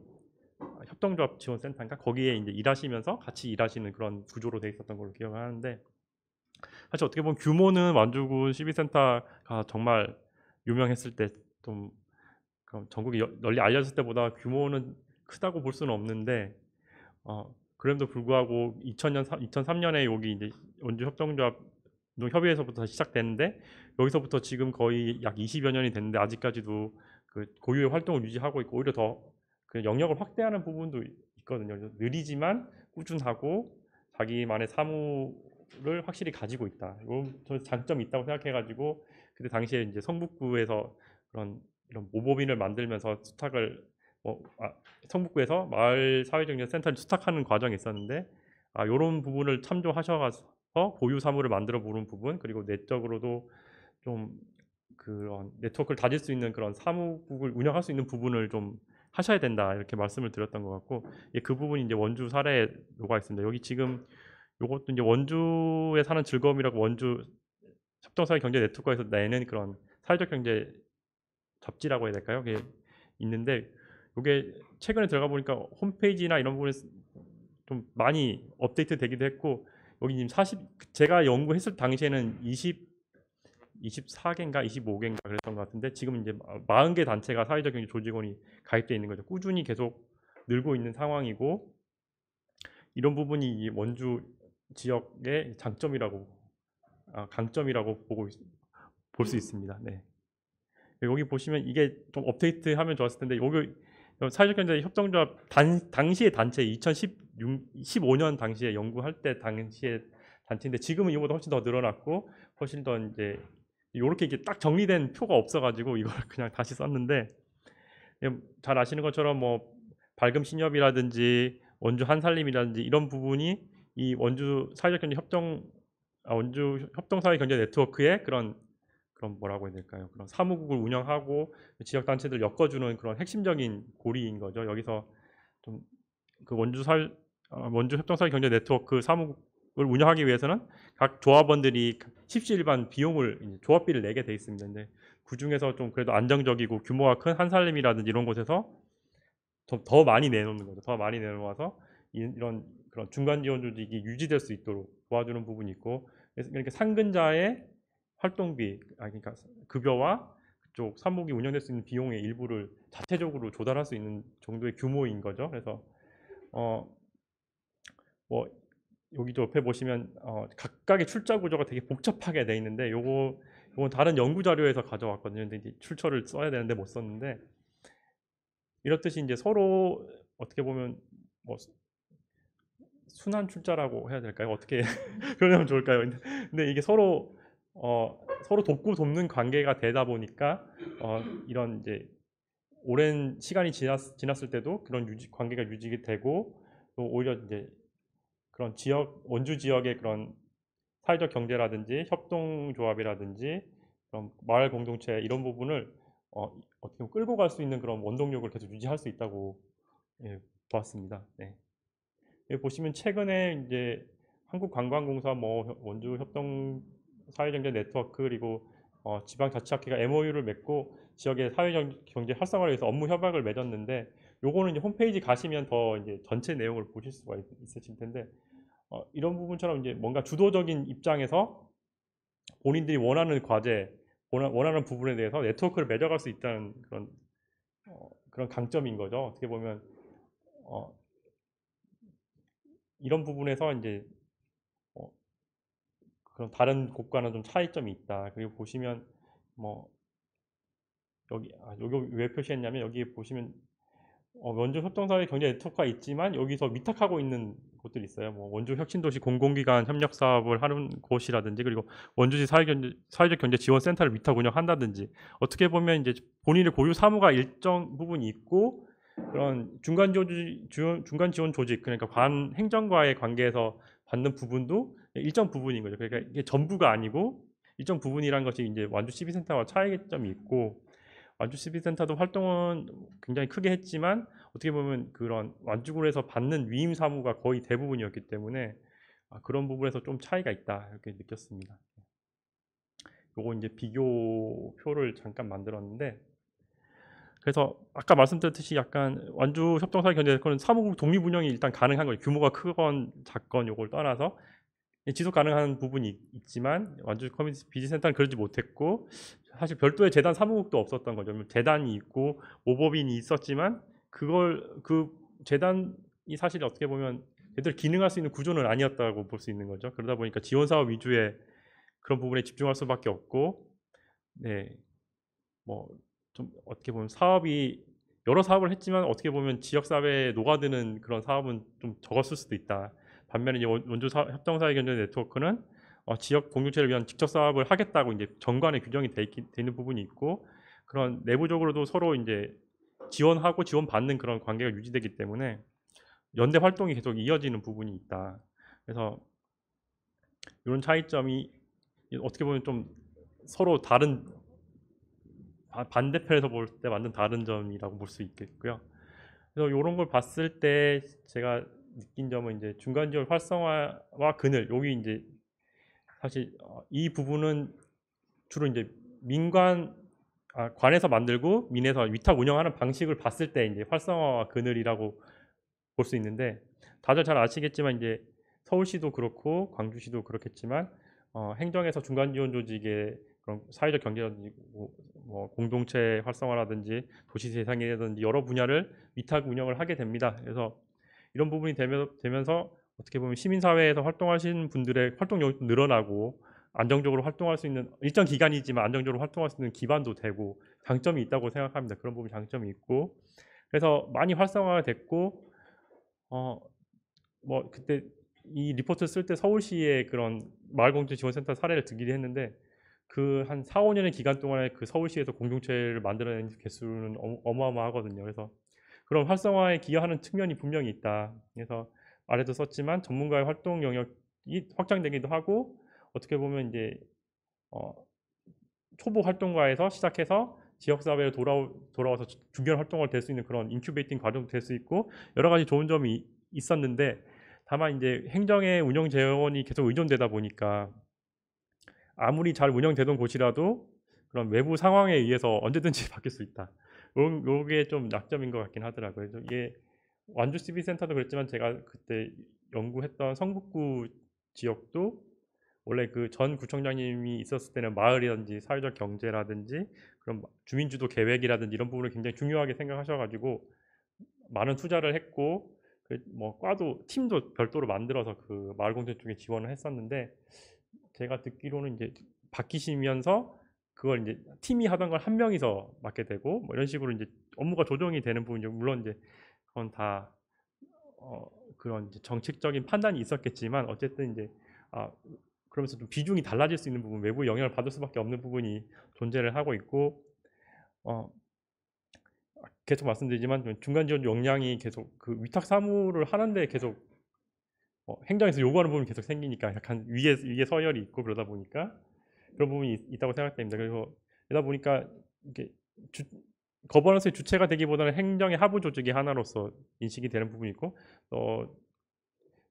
Speaker 2: 협동조합 지원센터인가 거기에 이제 일하시면서 같이 일하시는 그런 구조로 돼 있었던 걸로 기억을 하는데 사실 어떻게 보면 규모는 완주군 시민센터가 정말 유명했을 때 좀 전국에 널리 알려졌을 때보다 규모는 크다고 볼 수는 없는데 그럼에도 불구하고 2003년에 여기 이제 원주 협동조합 협의회에서부터 시작됐는데 여기서부터 지금 거의 약 20여 년이 됐는데 아직까지도 그 고유의 활동을 유지하고 있고 오히려 더 그 영역을 확대하는 부분도 있거든요. 그래서 느리지만 꾸준하고 자기만의 사무를 확실히 가지고 있다. 이런 장점이 있다고 생각해가지고 그때 당시에 이제 성북구에서 이런 모법인을 만들면서 수탁을 성북구에서 마을 사회정책 센터를 수탁하는 과정이 있었는데 이런 부분을 참조하셔서 고유 사무를 만들어 보는 부분 그리고 내적으로도 좀 그런 네트워크를 다질 수 있는 그런 사무국을 운영할 수 있는 부분을 좀 하셔야 된다 이렇게 말씀을 드렸던 것 같고 그 부분이 이제 원주 사례에 녹아 있습니다. 여기 지금 이것도 이제 원주에 사는 즐거움이라고 원주 협동사회 경제 네트워크에서 내는 그런 사회적 경제 잡지라고 해야 될까요? 그게 있는데 이게 최근에 들어가 보니까 홈페이지나 이런 부분에 좀 많이 업데이트 되기도 했고 여기 지금 제가 연구했을 당시에는 24개인가 25개인가 그랬던 것 같은데 지금 이제 40개 단체가 사회적 경제 조직원이 가입되어 있는 거죠. 꾸준히 계속 늘고 있는 상황이고 이런 부분이 이 원주 지역의 강점이라고 볼 수 있습니다. 네. 여기 보시면 이게 좀 업데이트하면 좋았을 텐데 여기 사회적 경제 협동조합 당시의 단체 2015년 당시에 연구할 때 당시의 단체인데 지금은 이거보다 훨씬 더 늘어났고 훨씬 더 이제 이렇게 이게 딱 정리된 표가 없어가지고 이걸 그냥 다시 썼는데 잘 아시는 것처럼 뭐 밝음 신협이라든지 원주 한살림이라든지 이런 부분이 이 원주 사회적 경제 원주 협동사회 경제 네트워크의 그런 뭐라고 해야 될까요? 그런 사무국을 운영하고 지역 단체들 엮어주는 그런 핵심적인 고리인 거죠. 여기서 좀 그 원주 협동사회 경제 네트워크 사무국을 운영하기 위해서는 각 조합원들이 십시일반 비용을 조합비를 내게 돼 있습니다. 근데 그 중에서 좀 그래도 안정적이고 규모가 큰 한살림이라든지 이런 곳에서 좀 더 많이 내놓는 거죠. 더 많이 내놓아서 이런 그런 중간 지원 조직이 유지될 수 있도록 도와주는 부분이 있고 그러니까 상근자의 활동비, 그러니까 급여와 그쪽 사무국이 운영될 수 있는 비용의 일부를 자체적으로 조달할 수 있는 정도의 규모인 거죠. 그래서 뭐 여기 옆에 보시면 각각의 출처 구조가 되게 복잡하게 돼 있는데 요건 다른 연구 자료에서 가져왔거든요. 근데 이제 출처를 써야 되는데 못 썼는데 이렇듯이 이제 서로 어떻게 보면 뭐 순환 출자라고 해야 될까요? 어떻게 표현하면 좋을까요? 근데 이게 서로 돕고 돕는 관계가 되다 보니까 이런 이제 오랜 시간이 지났을 때도 그런 관계가 유지가 되고 또 오히려 이제 그런 원주 지역의 그런 사회적 경제라든지 협동조합이라든지 그런 마을 공동체 이런 부분을 어떻게 보면 끌고 갈 수 있는 그런 원동력을 계속 유지할 수 있다고 보았습니다. 네. 여기 보시면 최근에 이제 한국관광공사 뭐 원주 협동 사회경제 네트워크 그리고 지방자치학회가 MOU를 맺고 지역의 사회경제 활성화를 위해서 업무 협약을 맺었는데 요거는 이제 홈페이지 가시면 더 이제 전체 내용을 보실 수가 있으실 텐데 이런 부분처럼 이제 뭔가 주도적인 입장에서 본인들이 원하는 과제, 원하는 부분에 대해서 네트워크를 맺어갈 수 있다는 그런 강점인 거죠. 어떻게 보면 이런 부분에서 이제 그런 다른 곳과는 좀 차이점이 있다. 그리고 보시면 뭐 여기 왜 표시했냐면 여기 보시면 원주 협동사회 경제 네트워크가 있지만 여기서 위탁하고 있는 곳들이 있어요. 뭐 원주 혁신도시 공공기관 협력 사업을 하는 곳이라든지 그리고 원주시 사회적 경제 지원센터를 위탁 운영한다든지 어떻게 보면 이제 본인의 고유 사무가 일정 부분이 있고 그런 중간 지원 조직 그러니까 행정과의 관계에서 받는 부분도 일정 부분인 거죠. 그러니까 이게 전부가 아니고 일정 부분이란 것이 이제 완주 CB센터와 차이점이 있고 완주 CB센터도 활동은 굉장히 크게 했지만 어떻게 보면 그런 완주군에서 받는 위임 사무가 거의 대부분이었기 때문에 그런 부분에서 좀 차이가 있다 이렇게 느꼈습니다. 요거 이제 비교표를 잠깐 만들었는데 그래서 아까 말씀드렸듯이 약간 완주 협동사회 견제는 사무국 독립 운영이 일단 가능한 거예요. 규모가 크건 작건 요걸 떠나서 지속 가능한 부분이 있지만 완주 커뮤니티 비즈센터는 그러지 못했고 사실 별도의 재단 사무국도 없었던 거죠. 재단이 있고 모법인이 있었지만 그 재단이 사실 어떻게 보면 제대로 기능할 수 있는 구조는 아니었다고 볼 수 있는 거죠. 그러다 보니까 지원 사업 위주의 그런 부분에 집중할 수밖에 없고, 네, 뭐 좀 어떻게 보면 여러 사업을 했지만 어떻게 보면 지역 사회에 녹아드는 그런 사업은 좀 적었을 수도 있다. 반면에 이제 원주 협동사회 견제 네트워크는 지역 공동체를 위한 직접 사업을 하겠다고 이제 정관에 규정이 돼 있는 부분이 있고, 그런 내부적으로도 서로 이제 지원하고 지원받는 그런 관계가 유지되기 때문에 연대 활동이 계속 이어지는 부분이 있다. 그래서 이런 차이점이 어떻게 보면 좀 서로 다른 반대편에서 볼 때 완전 다른 점이라고 볼 수 있겠고요. 그래서 이런 걸 봤을 때 제가 느낀 점은 이제 중간 지원 활성화와 그늘, 여기 이제 사실 이 부분은 주로 이제 관에서 만들고 민에서 위탁 운영하는 방식을 봤을 때 이제 활성화와 그늘이라고 볼 수 있는데, 다들 잘 아시겠지만 이제 서울시도 그렇고 광주시도 그렇겠지만 행정에서 중간 지원 조직의 그런 사회적 경제라든지 뭐 공동체 활성화라든지 도시 재생이라든지 여러 분야를 위탁 운영을 하게 됩니다. 그래서 이런 부분이 되면서 어떻게 보면 시민사회에서 활동하시는 분들의 활동력이 늘어나고 안정적으로 활동할 수 있는, 일정 기간이지만 안정적으로 활동할 수 있는 기반도 되고 장점이 있다고 생각합니다. 그런 부분 장점이 있고, 그래서 많이 활성화가 됐고, 뭐 그때 이 리포트 쓸 때 서울시의 그런 마을공동체 지원센터 사례를 들기도 했는데, 그 한 4, 5년의 기간 동안에 그 서울시에서 공동체를 만들어낸 개수는 어마어마하거든요. 그래서 그런 활성화에 기여하는 측면이 분명히 있다. 그래서 아래도 썼지만 전문가의 활동 영역이 확장되기도 하고, 어떻게 보면 이제 초보 활동가에서 시작해서 지역사회에 돌아와서 중견 활동을 될 수 있는 그런 인큐베이팅 과정도 될 수 있고, 여러 가지 좋은 점이 있었는데, 다만 이제 행정의 운영 재원이 계속 의존되다 보니까 아무리 잘 운영되던 곳이라도 그런 외부 상황에 의해서 언제든지 바뀔 수 있다. 요게 좀 약점인 것 같긴 하더라고요. 이게 완주 CB센터도 그랬지만 제가 그때 연구했던 성북구 지역도 원래 그 전 구청장님이 있었을 때는 마을이라든지 사회적 경제라든지 그런 주민주도 계획이라든지 이런 부분을 굉장히 중요하게 생각하셔가지고 많은 투자를 했고, 뭐 과도 팀도 별도로 만들어서 그 마을공동 쪽에 지원을 했었는데, 제가 듣기로는 이제 바뀌시면서 그걸 이제 팀이 하던 걸 한 명이서 맡게 되고 뭐 이런 식으로 이제 업무가 조정이 되는 부분이, 물론 이제 그건 다 그런 이제 정책적인 판단이 있었겠지만 어쨌든 이제 그러면서 좀 비중이 달라질 수 있는 부분, 외부 영향을 받을 수밖에 없는 부분이 존재를 하고 있고, 계속 말씀드리지만 중간 지원 역량이 계속 그 위탁 사무를 하는데 계속 행정에서 요구하는 부분이 계속 생기니까 약간 위에 서열이 있고, 그러다 보니까 그런 부분이 있다고 생각됩니다. 그래서 그러다 보니까 이게 거버넌스의 주체가 되기보다는 행정의 하부 조직의 하나로서 인식이 되는 부분이 있고,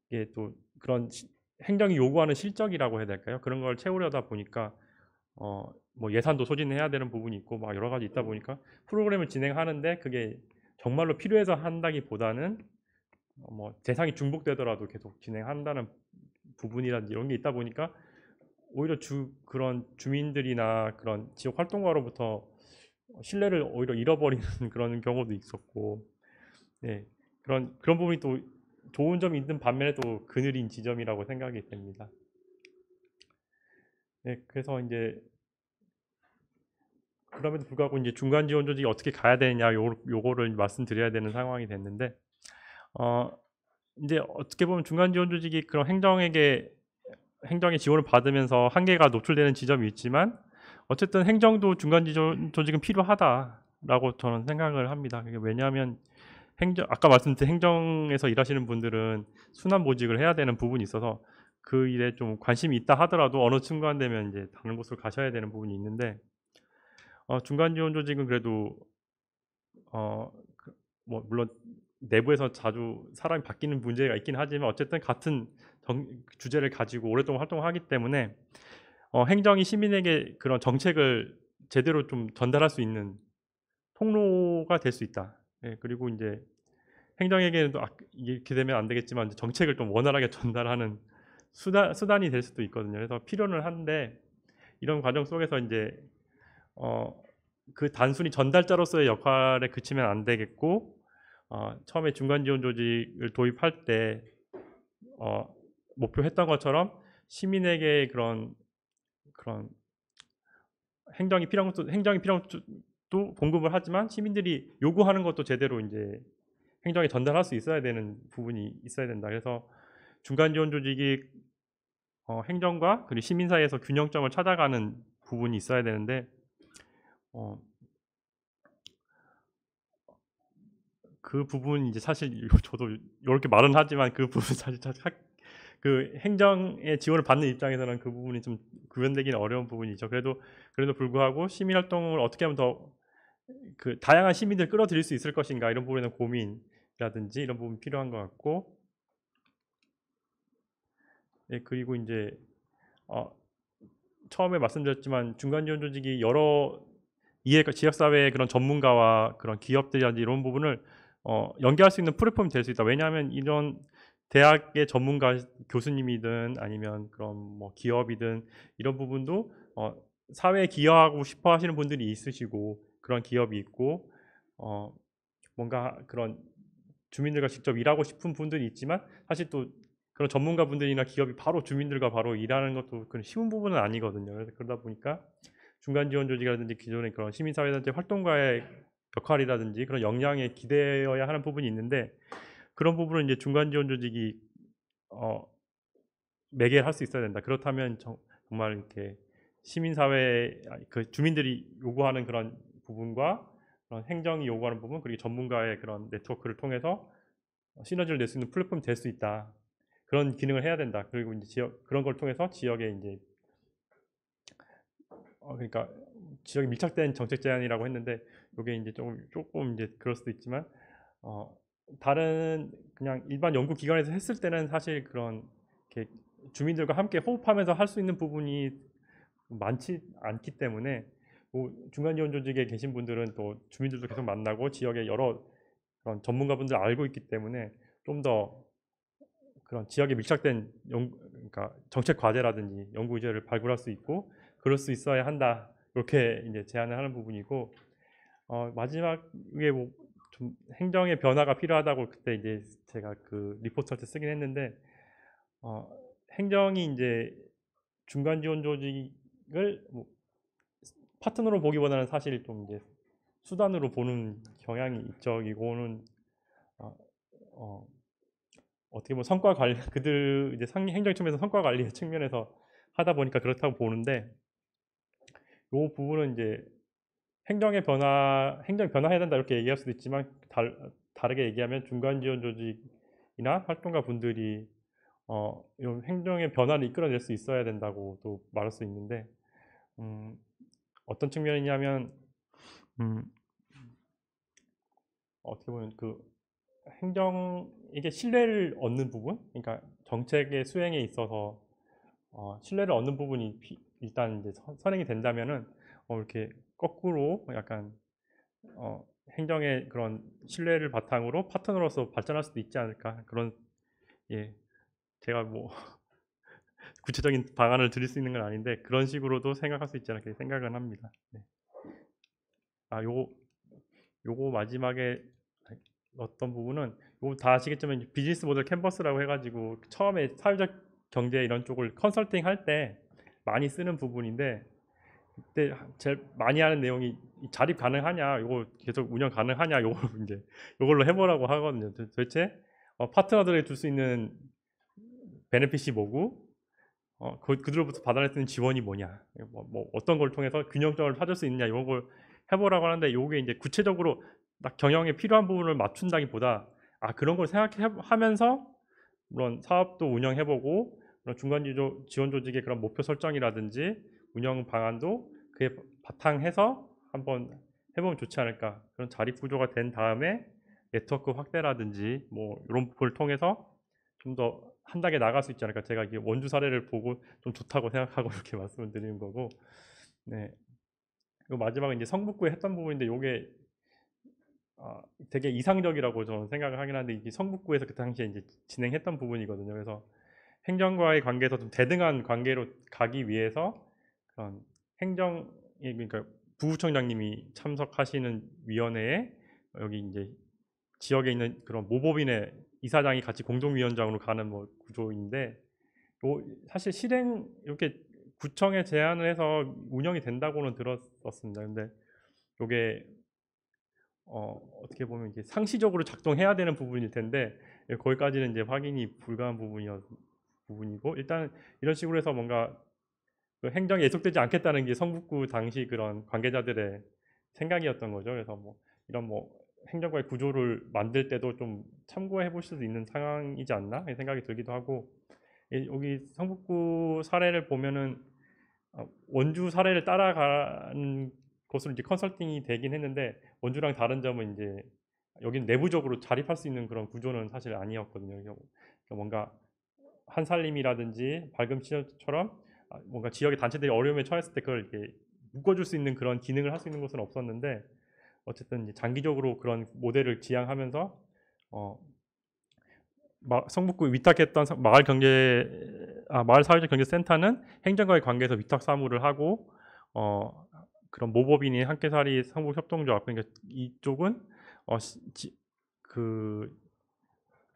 Speaker 2: 이게 또 그런 행정이 요구하는 실적이라고 해야 될까요? 그런 걸 채우려다 보니까 뭐 예산도 소진해야 되는 부분이 있고 막 여러 가지 있다 보니까 프로그램을 진행하는데 그게 정말로 필요해서 한다기보다는 뭐 대상이 중복되더라도 계속 진행한다는 부분이라든지 이런 게 있다 보니까 오히려 그런 주민들이나 그런 지역 활동가로부터 신뢰를 오히려 잃어버리는 그런 경우도 있었고, 네, 그런 부분이 또 좋은 점이 있는 반면에 또 그늘인 지점이라고 생각이 됩니다. 네, 그래서 이제 그럼에도 불구하고 이제 중간 지원 조직이 어떻게 가야 되느냐 요거를 말씀드려야 되는 상황이 됐는데, 이제 어떻게 보면 중간 지원 조직이 그런 행정의 지원을 받으면서 한계가 노출되는 지점이 있지만, 어쨌든 행정도 중간 지원 조직은 필요하다라고 저는 생각을 합니다. 왜냐하면 아까 말씀드린 행정에서 일하시는 분들은 순환 보직을 해야 되는 부분이 있어서 그 일에 좀 관심이 있다 하더라도 어느 순간 되면 이제 다른 곳으로 가셔야 되는 부분이 있는데, 중간 지원 조직은 그래도 뭐 물론 내부에서 자주 사람이 바뀌는 문제가 있긴 하지만 어쨌든 같은 주제를 가지고 오랫동안 활동을 하기 때문에 행정이 시민에게 그런 정책을 제대로 좀 전달할 수 있는 통로가 될 수 있다. 예, 그리고 이제 행정에게는 또 이렇게 되면 안 되겠지만 이제 정책을 좀 원활하게 전달하는 수단이 될 수도 있거든요. 그래서 필요는 한데 이런 과정 속에서 이제 그 단순히 전달자로서의 역할에 그치면 안 되겠고 처음에 중간 지원 조직을 도입할 때 목표했던 것처럼 시민에게 그런 행정이 필요한 것도 공급을 하지만 시민들이 요구하는 것도 제대로 이제 행정에 전달할 수 있어야 되는 부분이 있어야 된다. 그래서 중간 지원 조직이 행정과 그리고 시민 사이에서 균형점을 찾아가는 부분이 있어야 되는데 그 부분 이제 사실 저도 이렇게 말은 하지만 그 부분 사실 그 행정의 지원을 받는 입장에서는 그 부분이 좀 구현되기는 어려운 부분이죠. 그래도 불구하고 시민 활동을 어떻게 하면 더 그 다양한 시민들 끌어들일 수 있을 것인가 이런 부분에는 고민이라든지 이런 부분 필요한 것 같고, 예, 그리고 이제 처음에 말씀드렸지만 중간 지원 조직이 여러 지역사회의 그런 전문가와 그런 기업들이라든지 이런 부분을 연계할 수 있는 플랫폼이 될 수 있다. 왜냐하면 이런 대학의 전문가 교수님이든 아니면 그런 뭐 기업이든 이런 부분도 사회에 기여하고 싶어 하시는 분들이 있으시고 그런 기업이 있고 뭔가 그런 주민들과 직접 일하고 싶은 분들이 있지만 사실 또 그런 전문가분들이나 기업이 바로 주민들과 바로 일하는 것도 그런 쉬운 부분은 아니거든요. 그래서 그러다 보니까 중간 지원 조직이라든지 기존의 그런 시민사회단체 활동가의 역할이라든지 그런 역량에 기대어야 하는 부분이 있는데 그런 부분은 이제 중간 지원 조직이 매개를 할 수 있어야 된다. 그렇다면 정말 이렇게 시민사회 그 주민들이 요구하는 그런 부분과 그런 행정이 요구하는 부분 그리고 전문가의 그런 네트워크를 통해서 시너지를 낼 수 있는 플랫폼이 될 수 있다. 그런 기능을 해야 된다. 그리고 이제 그런 걸 통해서 지역에 이제 그러니까 지역에 밀착된 정책 제안이라고 했는데 이게 이제 조금 이제 그럴 수도 있지만 다른 그냥 일반 연구 기관에서 했을 때는 사실 그런 이렇게 주민들과 함께 호흡하면서 할 수 있는 부분이 많지 않기 때문에 뭐 중간 지원 조직에 계신 분들은 또 주민들도 계속 만나고 지역의 여러 그런 전문가분들 알고 있기 때문에 좀 더 그런 지역에 밀착된 그러니까 정책 과제라든지 연구 의제를 발굴할 수 있고 그럴 수 있어야 한다. 이렇게 이제 제안을 하는 부분이고 마지막에 뭐 좀 행정의 변화가 필요하다고 그때 이제 제가 그 리포트 할 때 쓰긴 했는데 행정이 이제 중간 지원 조직을 뭐 파트너로 보기보다는 사실 좀 이제 수단으로 보는 경향이 있죠. 이거는 어떻게 보면 성과 관리 그들 이제 행정 측면에서 성과 관리 측면에서 하다 보니까 그렇다고 보는데 이 부분은 이제 행정이 변화해야 된다 이렇게 얘기할 수도 있지만 다르게 얘기하면 중간 지원 조직이나 활동가 분들이 이 행정의 변화를 이끌어낼 수 있어야 된다고 또 말할 수 있는데 어떤 측면이냐면 어떻게 보면 그 행정에게 신뢰를 얻는 부분, 그러니까 정책의 수행에 있어서 신뢰를 얻는 부분이 일단 이제 선행이 된다면은 이렇게 거꾸로 약간 행정의 그런 신뢰를 바탕으로 파트너로서 발전할 수도 있지 않을까 그런 예 제가 뭐 구체적인 방안을 드릴 수 있는 건 아닌데 그런 식으로도 생각할 수 있지 않을까 생각은 합니다. 네. 요거 마지막에 어떤 부분은 요거 다 아시겠지만 비즈니스 모델 캔버스라고 해가지고 처음에 사회적 경제 이런 쪽을 컨설팅 할 때 많이 쓰는 부분인데 그때 제일 많이 하는 내용이 자립 가능하냐, 요거 계속 운영 가능하냐, 요걸 이제 요걸로 해보라고 하거든요. 도대체 파트너들에게 줄 수 있는 베네핏이 뭐고, 그들로부터 받아낼 수 있는 지원이 뭐냐, 뭐 어떤 걸 통해서 균형점을 찾을 수 있느냐, 이런 걸 해보라고 하는데 요게 이제 구체적으로 딱 경영에 필요한 부분을 맞춘다기보다 그런 걸 생각하면서 물론 사업도 운영해보고 중간 지원 조직의 그런 목표 설정이라든지 운영 방안도 그에 바탕해서 한번 해보면 좋지 않을까. 그런 자립 구조가 된 다음에 네트워크 확대라든지 뭐 이런 부분을 통해서 좀 더 한 단계 나갈 수 있지 않을까. 제가 이게 원주 사례를 보고 좀 좋다고 생각하고 이렇게 말씀을 드리는 거고. 네. 그리고 마지막에 이제 성북구에 했던 부분인데 요게 되게 이상적이라고 저는 생각을 하긴 하는데 이게 성북구에서 그 당시에 이제 진행했던 부분이거든요. 그래서 행정과의 관계에서 좀 대등한 관계로 가기 위해서 그런 그러니까 부구청장님이 참석하시는 위원회에 여기 이제 지역에 있는 그런 모법인의 이사장이 같이 공동위원장으로 가는 뭐 구조인데 사실 실행 이렇게 구청에 제안을 해서 운영이 된다고는 들었었습니다. 근데 이게 어떻게 보면 이게 상시적으로 작동해야 되는 부분일 텐데 거기까지는 이제 확인이 불가한 부분이고 일단 이런 식으로 해서 뭔가 그 행정이 예속되지 않겠다는 게 성북구 당시 그런 관계자들의 생각이었던 거죠. 그래서 뭐 이런 뭐 행정과의 구조를 만들 때도 좀 참고해 볼 수도 있는 상황이지 않나 이런 생각이 들기도 하고 여기 성북구 사례를 보면은 원주 사례를 따라가는 것으로 이제 컨설팅이 되긴 했는데 원주랑 다른 점은 이제 여기는 내부적으로 자립할 수 있는 그런 구조는 사실 아니었거든요. 그러니까 뭔가 한살림이라든지 발금시설처럼 뭔가 지역의 단체들이 어려움에 처했을 때 그걸 이렇게 묶어줄 수 있는 그런 기능을 할 수 있는 곳은 없었는데 어쨌든 이제 장기적으로 그런 모델을 지향하면서 성북구 위탁했던 마을 사회적 경제센터는 행정과의 관계에서 위탁 사무를 하고 그런 모법인이 함께살이 성북협동조합 그러니까 이쪽은 그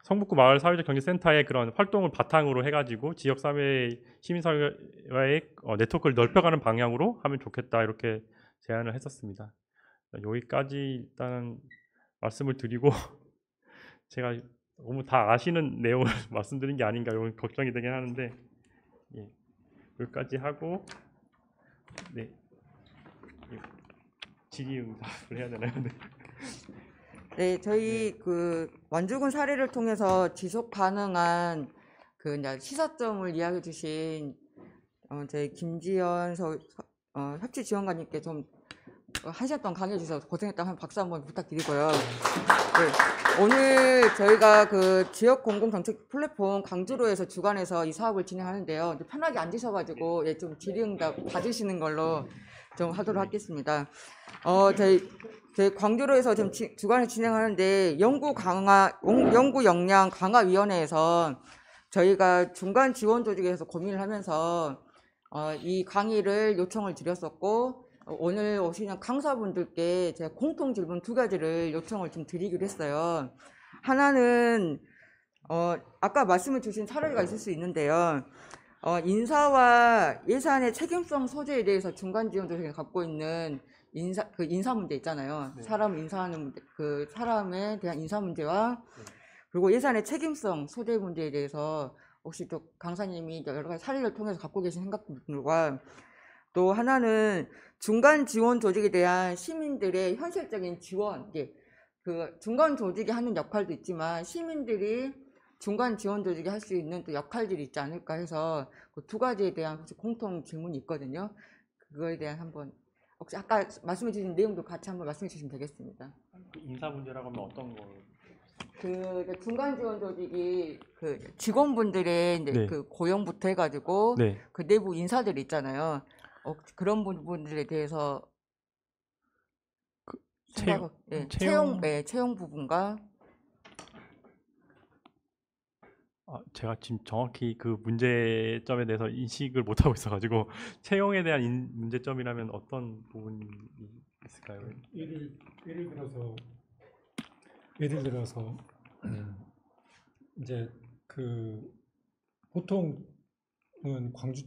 Speaker 2: 성북구 마을 사회적 경제센터의 그런 활동을 바탕으로 해가지고 지역사회 시민사회와의 네트워크를 넓혀가는 방향으로 하면 좋겠다 이렇게 제안을 했었습니다. 여기까지 일단 말씀을 드리고 제가 너무 다 아시는 내용을 말씀드린 게 아닌가 이런 걱정이 되긴 하는데 예, 여기까지 하고 네 질의응답을 해야 되나요? 네.
Speaker 1: 네, 저희 그 완주군 사례를 통해서 지속 가능한 그 이제 시사점을 이야기해 주신 저희 김지연 협치지원관님께 좀 1시간 동안 강의해 주셔서 고생했다고 한 박수 한번 부탁드리고요. 네, 오늘 저희가 그 지역 공공정책 플랫폼 광주로에서 주관해서 이 사업을 진행하는데요. 이제 편하게 앉으셔가지고 예, 좀 질의응답 봐주시는 걸로 좀 하도록 하겠습니다. 저희 광주로에서 지금 주관을 진행하는데 연구 역량 강화위원회에서 저희가 중간 지원 조직에서 고민을 하면서 이 강의를 요청을 드렸었고 오늘 오시는 강사분들께 제가 공통 질문 2가지를 요청을 좀 드리기로 했어요. 하나는 아까 말씀을 주신 사례가 있을 수 있는데요. 인사와 예산의 책임성 소재에 대해서 중간 지원 조직이 갖고 있는 인사 문제 있잖아요.
Speaker 2: 네.
Speaker 1: 사람 인사하는 문제, 그 사람에 대한 인사 문제와 그리고 예산의 책임성 소재 문제에 대해서 혹시 또 강사님이 여러 가지 사례를 통해서 갖고 계신 생각들과 또 하나는 중간 지원 조직에 대한 시민들의 현실적인 지원, 그 중간 조직이 하는 역할도 있지만 시민들이 중간 지원 조직이 할 수 있는 또 역할들이 있지 않을까 해서 그 2가지에 대한 혹시 공통 질문이 있거든요. 그거에 대한 한번 혹시 아까 말씀해 주신 내용도 같이 한번 말씀해 주시면 되겠습니다.
Speaker 2: 인사 문제라고 하면 어떤 거?
Speaker 1: 그 중간 지원 조직이 그 직원분들의 이제
Speaker 2: 네.
Speaker 1: 그 고용부터 해가지고
Speaker 2: 네.
Speaker 1: 그 내부 인사들이 있잖아요. 그런 부분들에 대해서 채용 부분과
Speaker 2: 제가 지금 정확히 그 문제점에 대해서 인식을 못 하고 있어가지고 채용에 대한 문제점이라면 어떤 부분이 있을까요?
Speaker 3: 예를 들어서 이제 그 보통은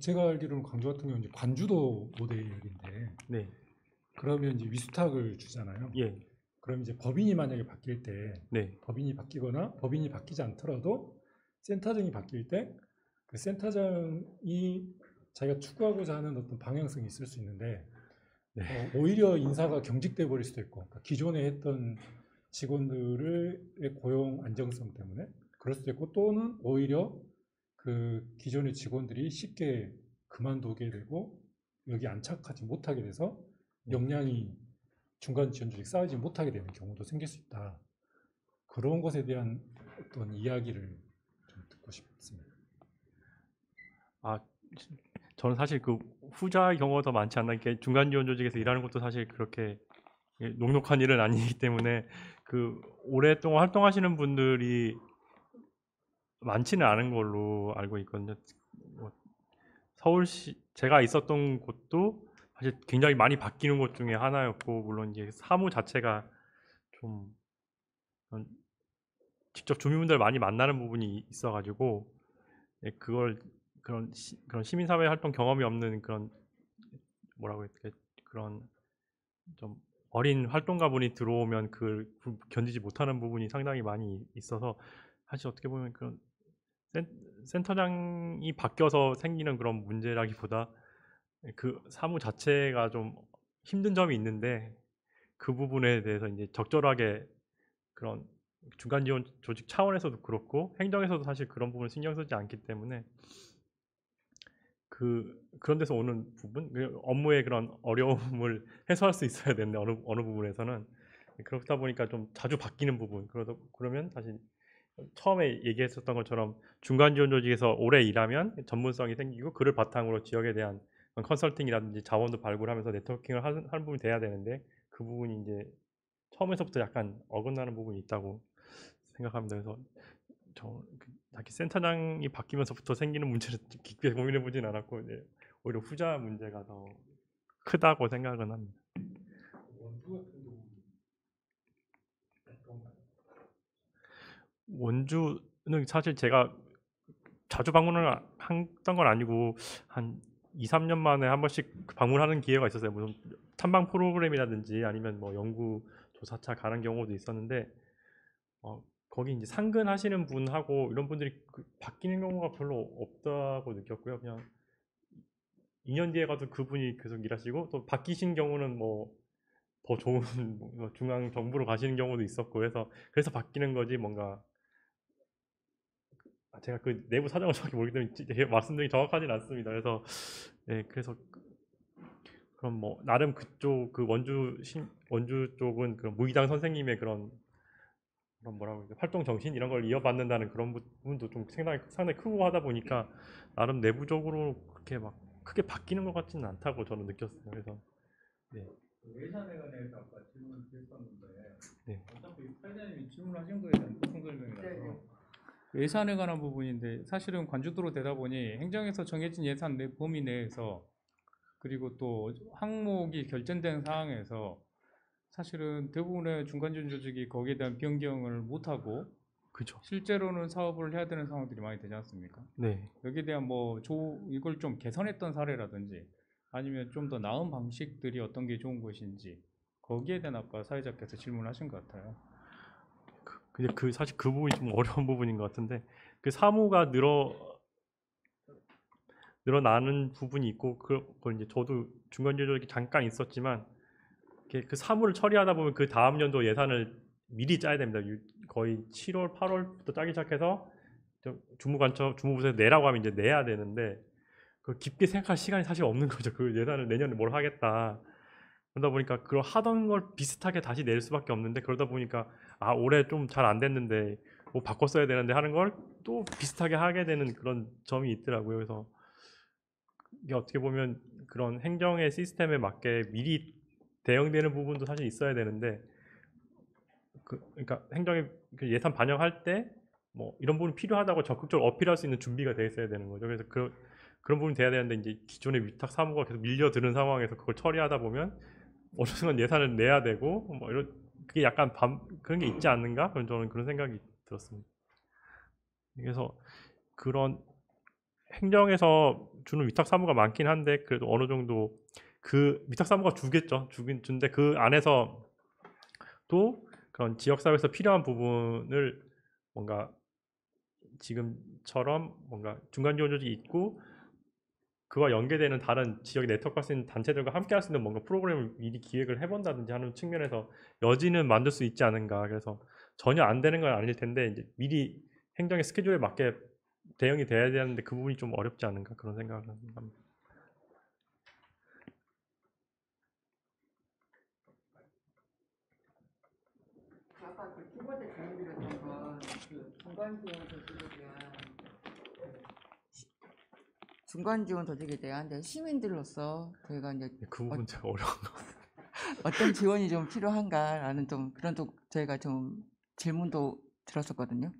Speaker 3: 제가 알기로는 광주 같은 경우는 이제 관주도 모델인데
Speaker 2: 네.
Speaker 3: 그러면 이제 위수탁을 주잖아요.
Speaker 2: 예.
Speaker 3: 그럼 이제 법인이 만약에 바뀔 때
Speaker 2: 네.
Speaker 3: 법인이 바뀌거나 법인이 바뀌지 않더라도 센터장이 바뀔 때 그 센터장이 자기가 추구하고자 하는 어떤 방향성이 있을 수 있는데
Speaker 2: 네.
Speaker 3: 오히려 인사가 경직돼 버릴 수도 있고 그러니까 기존에 했던 직원들의 고용 안정성 때문에 그럴 수도 있고 또는 오히려 그 기존의 직원들이 쉽게 그만두게 되고 여기 안착하지 못하게 돼서 역량이 중간 지원 조직 쌓이지 못하게 되는 경우도 생길 수 있다. 그런 것에 대한 어떤 이야기를 좀 듣고 싶습니다.
Speaker 2: 저는 사실 그 후자 경우가 더 많지 않나. 이렇게 중간 지원 조직에서 일하는 것도 사실 그렇게 녹록한 일은 아니기 때문에 그 오랫동안 활동하시는 분들이 많지는 않은 걸로 알고 있거든요. 뭐 서울시 제가 있었던 곳도 사실 굉장히 많이 바뀌는 곳 중에 하나였고, 물론 이제 사무 자체가 좀 그런 직접 주민분들 많이 만나는 부분이 있어가지고 그걸 그런 시민사회 활동 경험이 없는 그런 뭐라고 해야 되지, 그런 좀 어린 활동가분이 들어오면 그걸 견디지 못하는 부분이 상당히 많이 있어서, 사실 어떻게 보면 그런 센터장이 바뀌어서 생기는 그런 문제라기보다 그 사무 자체가 좀 힘든 점이 있는데, 그 부분에 대해서 이제 적절하게 그런 중간 지원 조직 차원에서도 그렇고 행정에서도 사실 그런 부분을 신경 쓰지 않기 때문에 그런 데서 오는 부분, 업무의 그런 어려움을 해소할 수 있어야 되는데 어느 부분에서는 그렇다 보니까 좀 자주 바뀌는 부분, 그러면 사실 처음에 얘기했었던 것처럼 중간 지원 조직에서 오래 일하면 전문성이 생기고, 그를 바탕으로 지역에 대한 컨설팅이라든지 자원도 발굴하면서 네트워킹을 하는 부분이 돼야 되는데, 그 부분이 이제 처음에서부터 약간 어긋나는 부분이 있다고 생각합니다. 그래서 딱히 센터장이 바뀌면서부터 생기는 문제를 깊게 고민해 보진 않았고, 이제 오히려 후자 문제가 더 크다고 생각은 합니다. 원주는 사실 제가 자주 방문을 했던 건 아니고 한 2, 3년 만에 한 번씩 방문하는 기회가 있었어요. 무슨 탐방 프로그램이라든지 아니면 뭐 연구 조사차 가는 경우도 있었는데, 거기 이제 상근하시는 분하고 이런 분들이 바뀌는 경우가 별로 없다고 느꼈고요. 그냥 2년 뒤에 가도 그분이 계속 일하시고, 또 바뀌신 경우는 뭐 더 좋은 뭐 중앙 정부로 가시는 경우도 있었고 해서, 그래서 바뀌는 거지 뭔가 제가 그 내부 사정을 정확히 모르기 때문에 말씀드리기 정확하진 않습니다. 그래서 그래서 그럼 뭐 나름 그쪽 그 원주 쪽은 그런 무의당 선생님의 그런 뭐라고 해야 돼, 활동 정신 이런 걸 이어받는다는 그런 부분도 좀 상당히 크고 하다 보니까 나름 내부적으로 그렇게 막 크게 바뀌는 것 같지는 않다고 저는 느꼈어요. 그래서
Speaker 4: 예산에 관해서 아까 질문 드렸었는데,
Speaker 2: 네.
Speaker 4: 어차피 사회자님이 질문하신 거에 대한 보충 설명이라서 예산에 관한 부분인데, 사실은 관주도로 되다 보니 행정에서 정해진 예산 범위 내에서, 그리고 또 항목이 결정된 상황에서 사실은 대부분의 중간지원 조직이 거기에 대한 변경을 못하고
Speaker 2: 그죠.
Speaker 4: 실제로는 사업을 해야 되는 상황들이 많이 되지 않습니까?
Speaker 2: 네.
Speaker 4: 여기에 대한 뭐 이걸 좀 개선했던 사례라든지 아니면 좀 더 나은 방식들이 어떤 게 좋은 것인지, 거기에 대한 아까 사회자께서 질문하신 것 같아요.
Speaker 2: 근데 사실 그 부분이 좀 어려운 부분인 것 같은데, 그 사무가 늘어나는 부분이 있고, 그걸 이제 저도 중간 조직이 잠깐 있었지만, 그 사무를 처리하다 보면 그 다음 연도 예산을 미리 짜야 됩니다. 거의 7월, 8월부터 짜기 시작해서 주무부서에 내라고 하면 이제 내야 되는데, 그 깊게 생각할 시간이 사실 없는 거죠. 그 예산을 내년에 뭘 하겠다. 그러다 보니까 그걸 하던 걸 비슷하게 다시 낼 수밖에 없는데, 그러다 보니까 올해 좀 잘 안 됐는데 뭐 바꿨어야 되는데 하는 걸 또 비슷하게 하게 되는 그런 점이 있더라고요. 그래서 이게 어떻게 보면 그런 행정의 시스템에 맞게 미리 대응되는 부분도 사실 있어야 되는데, 그러니까 행정의 그 예산 반영할 때 뭐 이런 부분 필요하다고 적극적으로 어필할 수 있는 준비가 돼 있어야 되는 거죠. 그래서 그런 부분이 돼야 되는데, 이제 기존의 위탁 사무가 계속 밀려드는 상황에서 그걸 처리하다 보면 어느 순간 예산을 내야 되고 뭐 이런, 그게 약간 그런 게 있지 않는가? 저는 그런 생각이 들었습니다. 그래서 그런 행정에서 주는 위탁 사무가 많긴 한데, 그래도 어느 정도 그 위탁 사무가 주겠죠. 준데 그 안에서 또 그런 지역사회에서 필요한 부분을 뭔가 지금처럼 뭔가 중간 지원 조직이 있고 그와 연계되는 다른 지역 네트워크 할 수 있는 단체들과 함께 할 수 있는 뭔가 프로그램을 미리 기획을 해본다든지 하는 측면에서 여지는 만들 수 있지 않은가. 그래서 전혀 안 되는 건 아닐 텐데, 이제 미리 행정의 스케줄에 맞게 대응이 돼야 되는데 그 부분이 좀 어렵지 않은가, 그런 생각을 합니다.
Speaker 1: 아까 두 번째 질문 드렸던 건 중간 지원 조직에 대한 중간 지원 조직에 대한 시민들로서 저희가 이제
Speaker 2: 그 부분 제가 어려운 거.
Speaker 1: 어떤 지원이 좀 필요한가라는 좀 그런 좀 저희가 좀 질문도 들었었거든요.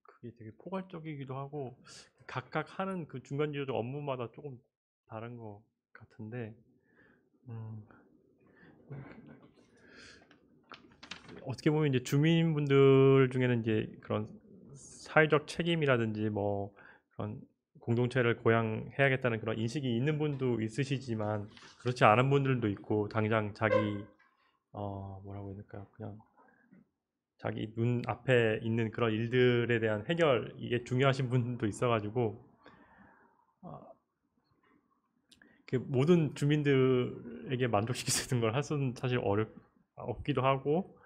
Speaker 2: 그게 되게 포괄적이기도 하고 각각 하는 그 중간 지원 업무마다 조금 다른 것 같은데 어떻게 보면 이제 주민분들 중에는 이제 그런 사회적 책임이라든지 뭐 그런 공동체를 고양해야겠다는 그런 인식이 있는 분도 있으시지만 그렇지 않은 분들도 있고 당장 자기 뭐라고 해야 될까요? 그냥 자기 눈 앞에 있는 그런 일들에 대한 해결 이게 중요하신 분도 있어가지고 그 모든 주민들에게 만족시킬 수 있는 걸 할 수는 사실 없기도 하고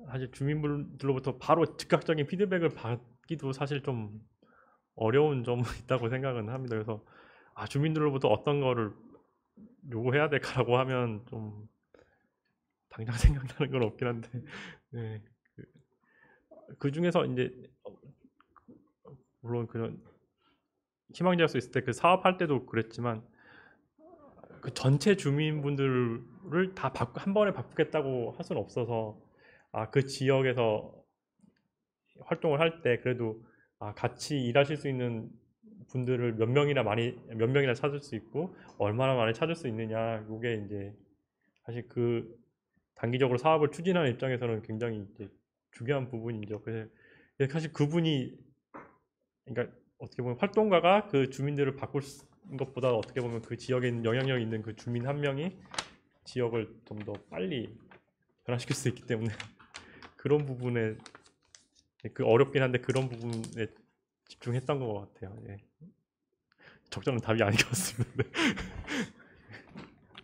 Speaker 2: 사실 주민분들로부터 바로 즉각적인 피드백을 받기도 사실 좀 어려운 점은 있다고 생각은 합니다. 그래서 주민들로부터 어떤 거를 요구해야 될까라고 하면 좀 당장 생각나는 건 없긴 한데 네. 그 중에서 이제 물론 그런 희망지역소 있을 때 그 사업할 때도 그랬지만 그 전체 주민분들을 다 한 번에 바꾸겠다고 할 수는 없어서 그 지역에서 활동을 할 때 그래도 같이 일하실 수 있는 분들을 몇 명이나 찾을 수 있고 얼마나 많이 찾을 수 있느냐 이게 이제 사실 그 단기적으로 사업을 추진하는 입장에서는 굉장히 이제 중요한 부분이죠. 그래서 사실 그분이 그러니까 어떻게 보면 활동가가 그 주민들을 바꿀 것보다 어떻게 보면 그 지역에 있는 영향력 있는 그 주민 한 명이 지역을 좀 더 빨리 변화시킬 수 있기 때문에 그런 부분에 그 어렵긴 한데 그런 부분에 집중했던 것 같아요. 예. 적절한 답이 아닌 것 같습니다.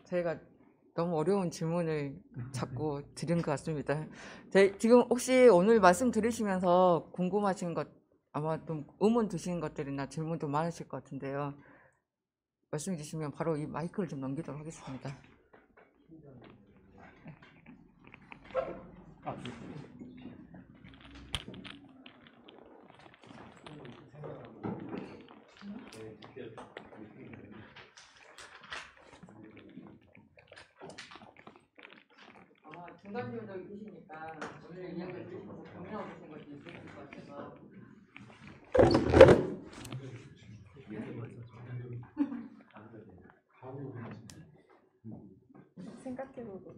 Speaker 1: 저희가 너무 어려운 질문을 자꾸 드린 것 같습니다. 지금 혹시 오늘 말씀 들으시면서 궁금하신 것 아마 좀 의문 드시는 것들이나 질문도 많으실 것 같은데요. 말씀 주시면 바로 이 마이크를 좀 넘기도록 하겠습니다. 아마 중간 지원자가 계시니까 오늘 이야기를 들으시면서 고민하고 계신 것도 있으실 것 같아서
Speaker 5: 생각해보고.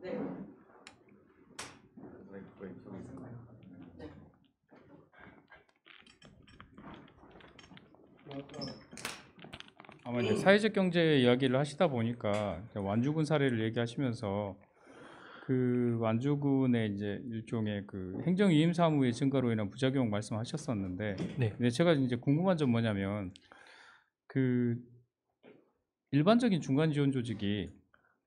Speaker 1: 네.
Speaker 4: 아마 이제 사회적 경제 이야기를 하시다 보니까 완주군 사례를 얘기하시면서 그 완주군의 이제 일종의 그 행정위임 사무의 증가로 인한 부작용 말씀하셨었는데,
Speaker 2: 네.
Speaker 4: 근데 제가 이제 궁금한 점 뭐냐면 그 일반적인 중간 지원 조직이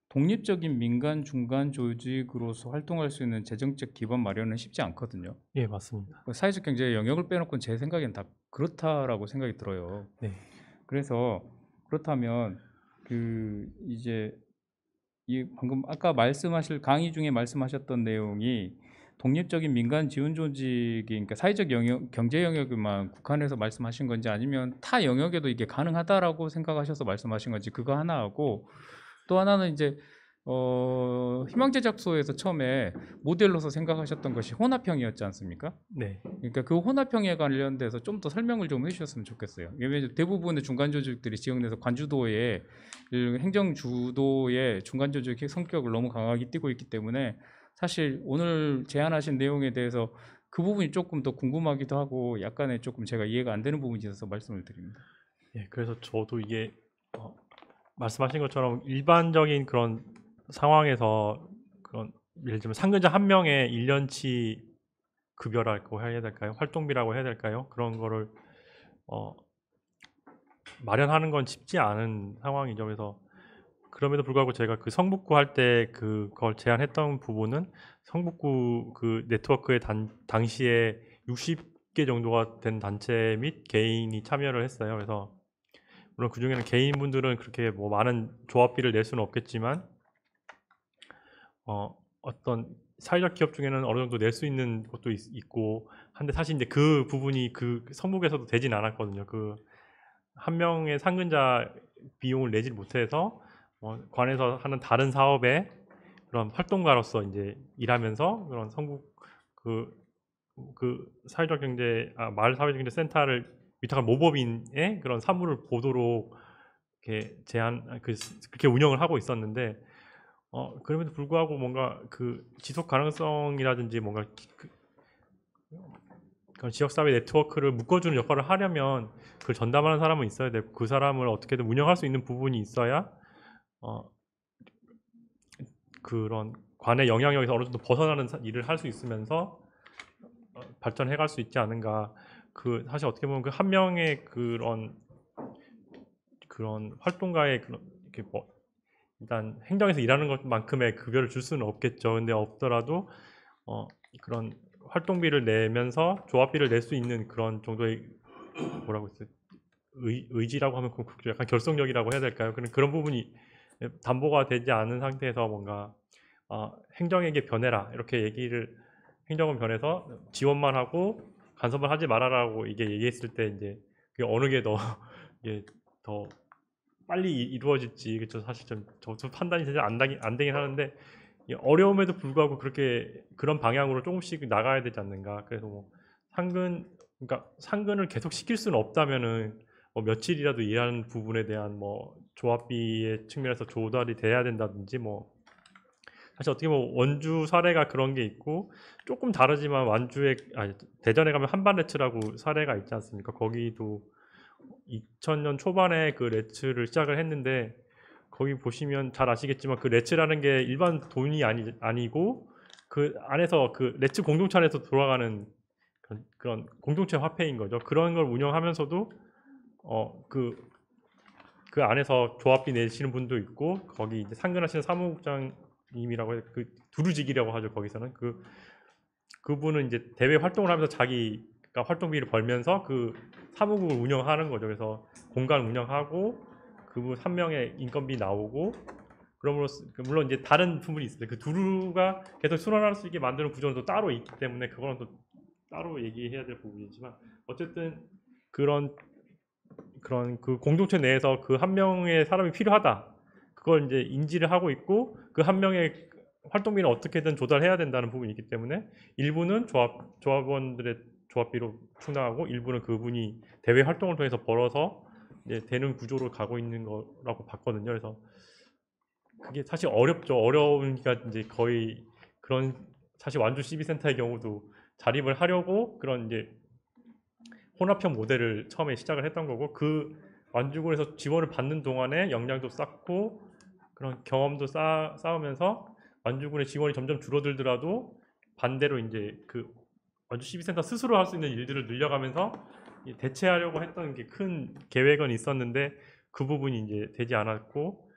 Speaker 4: 독립적인 민간 중간 조직으로서 활동할 수 있는 재정적 기반 마련은 쉽지 않거든요.
Speaker 2: 예, 맞습니다.
Speaker 4: 그 사회적 경제의 영역을 빼놓고는 제 생각엔 다 그렇다라고 생각이 들어요.
Speaker 2: 네.
Speaker 4: 그래서 그렇다면 그 이제 이 방금 아까 말씀하실 강의 중에 말씀하셨던 내용이 독립적인 민간 지원 조직이 그러니까 사회적 영역, 경제 영역에만 국한해서 말씀하신 건지 아니면 타 영역에도 이게 가능하다라고 생각하셔서 말씀하신 건지 그거 하나 하고 또 하나는 이제 희망제작소에서 처음에 모델로서 생각하셨던 것이 혼합형이었지 않습니까?
Speaker 2: 네.
Speaker 4: 그러니까 그 혼합형에 관련돼서 좀 더 설명을 좀 해주셨으면 좋겠어요. 왜냐하면 대부분의 중간 조직들이 지역 내에서 관주도의 행정 주도의 중간 조직의 성격을 너무 강하게 띠고 있기 때문에 사실 오늘 제안하신 내용에 대해서 그 부분이 조금 더 궁금하기도 하고 약간의 조금 제가 이해가 안 되는 부분이 있어서 말씀을 드립니다.
Speaker 2: 예, 그래서 저도 이게 말씀하신 것처럼 일반적인 그런 상황에서 그런 예를 들면 상근자 한 명의 1년치 급여라고 해야 될까요? 활동비라고 해야 될까요? 그런 거를 마련하는 건 쉽지 않은 상황이죠. 그래서 그럼에도 불구하고 제가 그 성북구 할 때 그걸 제안했던 부분은 성북구 그 네트워크에 당시에 60개 정도가 된 단체 및 개인이 참여를 했어요. 그래서 물론 그 중에는 개인분들은 그렇게 뭐 많은 조합비를 낼 수는 없겠지만 어떤 사회적 기업 중에는 어느 정도 낼 수 있는 것도 있고 한데 사실 이제 그 부분이 그 성북에서도 되진 않았거든요. 그 한 명의 상근자 비용을 내지 못해서 관에서 하는 다른 사업에 그런 활동가로서 이제 일하면서 그런 성북 그 사회적 경제 마을 사회적 경제 센터를 위탁한 모법인의 그런 사무를 보도록 이렇게 그렇게 운영을 하고 있었는데 그럼에도 불구하고 뭔가 그 지속 가능성이라든지 뭔가 그런 지역사회 네트워크를 묶어주는 역할을 하려면 그걸 전담하는 사람은 있어야 되고 그 사람을 어떻게든 운영할 수 있는 부분이 있어야 그런 관의 영향력에서 어느 정도 벗어나는 일을 할 수 있으면서 발전해갈 수 있지 않은가. 그 사실 어떻게 보면 그 한 명의 그런 활동가의 그런 이렇게 일단 행정에서 일하는 것만큼의 급여를 줄 수는 없겠죠. 근데 없더라도 그런 활동비를 내면서 조합비를 낼 수 있는 그런 정도의 뭐라고 했어요? 의지라고 하면 약간 결속력이라고 해야 될까요? 그런 부분이 담보가 되지 않은 상태에서 뭔가 행정에게 변해라 이렇게 행정은 변해서 지원만 하고 간섭을 하지 말아라고 이게 얘기했을 때 이제 그게 어느 게 이게 더 빨리 이루어질지 그쵸 사실 저 판단이 진짜 안 되긴 하는데 어려움에도 불구하고 그런 방향으로 조금씩 나가야 되지 않는가. 그래서 뭐 그러니까 상근을 계속 시킬 수는 없다면은 며칠이라도 일하는 부분에 대한 조합비의 측면에서 조달이 돼야 된다든지 사실 어떻게 보면 원주 사례가 그런 게 있고 조금 다르지만 대전에 가면 한반레츠라고 사례가 있지 않습니까? 거기도 2000년 초반에 그 레츠를 시작을 했는데 거기 보시면 잘 아시겠지만 그 레츠라는 게 일반 돈이 아니고 그 안에서 그 레츠 공동체 안에서 돌아가는 그런 공동체 화폐인 거죠. 그런 걸 운영하면서도 그 안에서 조합비 내시는 분도 있고 거기 이제 상근하시는 사무국장님이라고 해서 그 두루직이라고 하죠. 거기서는 그분은 이제 대외 활동을 하면서 자기가 활동비를 벌면서 그 사무국을 운영하는 거죠. 그래서 공간 운영하고 그분 한 명의 인건비 나오고 그럼으로써 물론 이제 다른 부분이 있어요. 그 두루가 계속 순환할 수 있게 만드는 구조는 또 따로 있기 때문에 그거는 또 따로 얘기해야 될 부분이지만 어쨌든 그런 그 공동체 내에서 그 한 명의 사람이 필요하다. 그걸 이제 인지를 하고 있고 그 한 명의 활동비는 어떻게든 조달해야 된다는 부분이 있기 때문에 일부는 조합원들의 조합비로 충당하고 일부는 그분이 대외 활동을 통해서 벌어서 이제 되는 구조로 가고 있는 거라고 봤거든요. 그래서 그게 사실 어렵죠. 어려우니까 이제 거의 그런 사실 완주 CB센터의 경우도 자립을 하려고 그런 이제 혼합형 모델을 처음에 시작을 했던 거고 그 완주군에서 지원을 받는 동안에 역량도 쌓고 그런 경험도 쌓으면서 완주군의 지원이 점점 줄어들더라도 반대로 이제 그 완주 CB센터 스스로 할 수 있는 일들을 늘려가면서 대체하려고 했던 게 큰 계획은 있었는데 그 부분이 이제 되지 않았고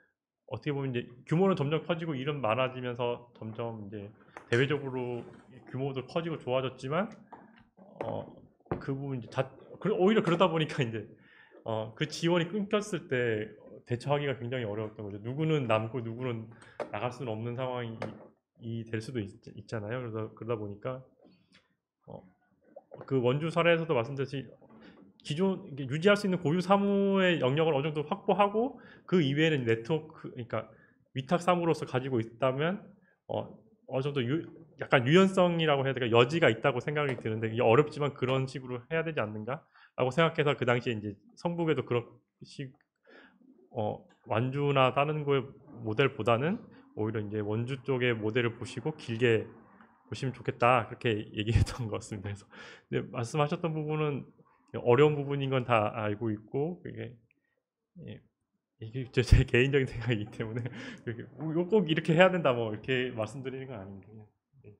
Speaker 2: 어떻게 보면 이제 규모는 점점 커지고 일은 많아지면서 점점 이제 대외적으로 규모도 커지고 좋아졌지만 그 부분 이제 오히려 그러다 보니까 이제 그 지원이 끊겼을 때 대처하기가 굉장히 어려웠던 거죠. 누구는 남고 누구는 나갈 수는 없는 상황이 될 수도 있잖아요. 그래서 그러다 보니까 그 원주 사례에서도 말씀드렸듯이 기존 유지할 수 있는 고유 사무의 영역을 어느 정도 확보하고 그 이외에는 네트워크 그러니까 위탁 사무로서 가지고 있다면 어느 정도 약간 유연성이라고 해야 될까 여지가 있다고 생각이 드는데 이게 어렵지만 그런 식으로 해야 되지 않는가라고 생각해서 그 당시에 이제 성북에도 그런 완주나 다른 거의 모델보다는 오히려 이제 원주 쪽의 모델을 보시고 길게 보시면 좋겠다 그렇게 얘기했던 것 같습니다. 그래서 근데 말씀하셨던 부분은 어려운 부분인 건 다 알고 있고 이게 제 개인적인 생각이기 때문에 꼭 이렇게 해야 된다 이렇게 말씀드리는 건 아닙니다. 네.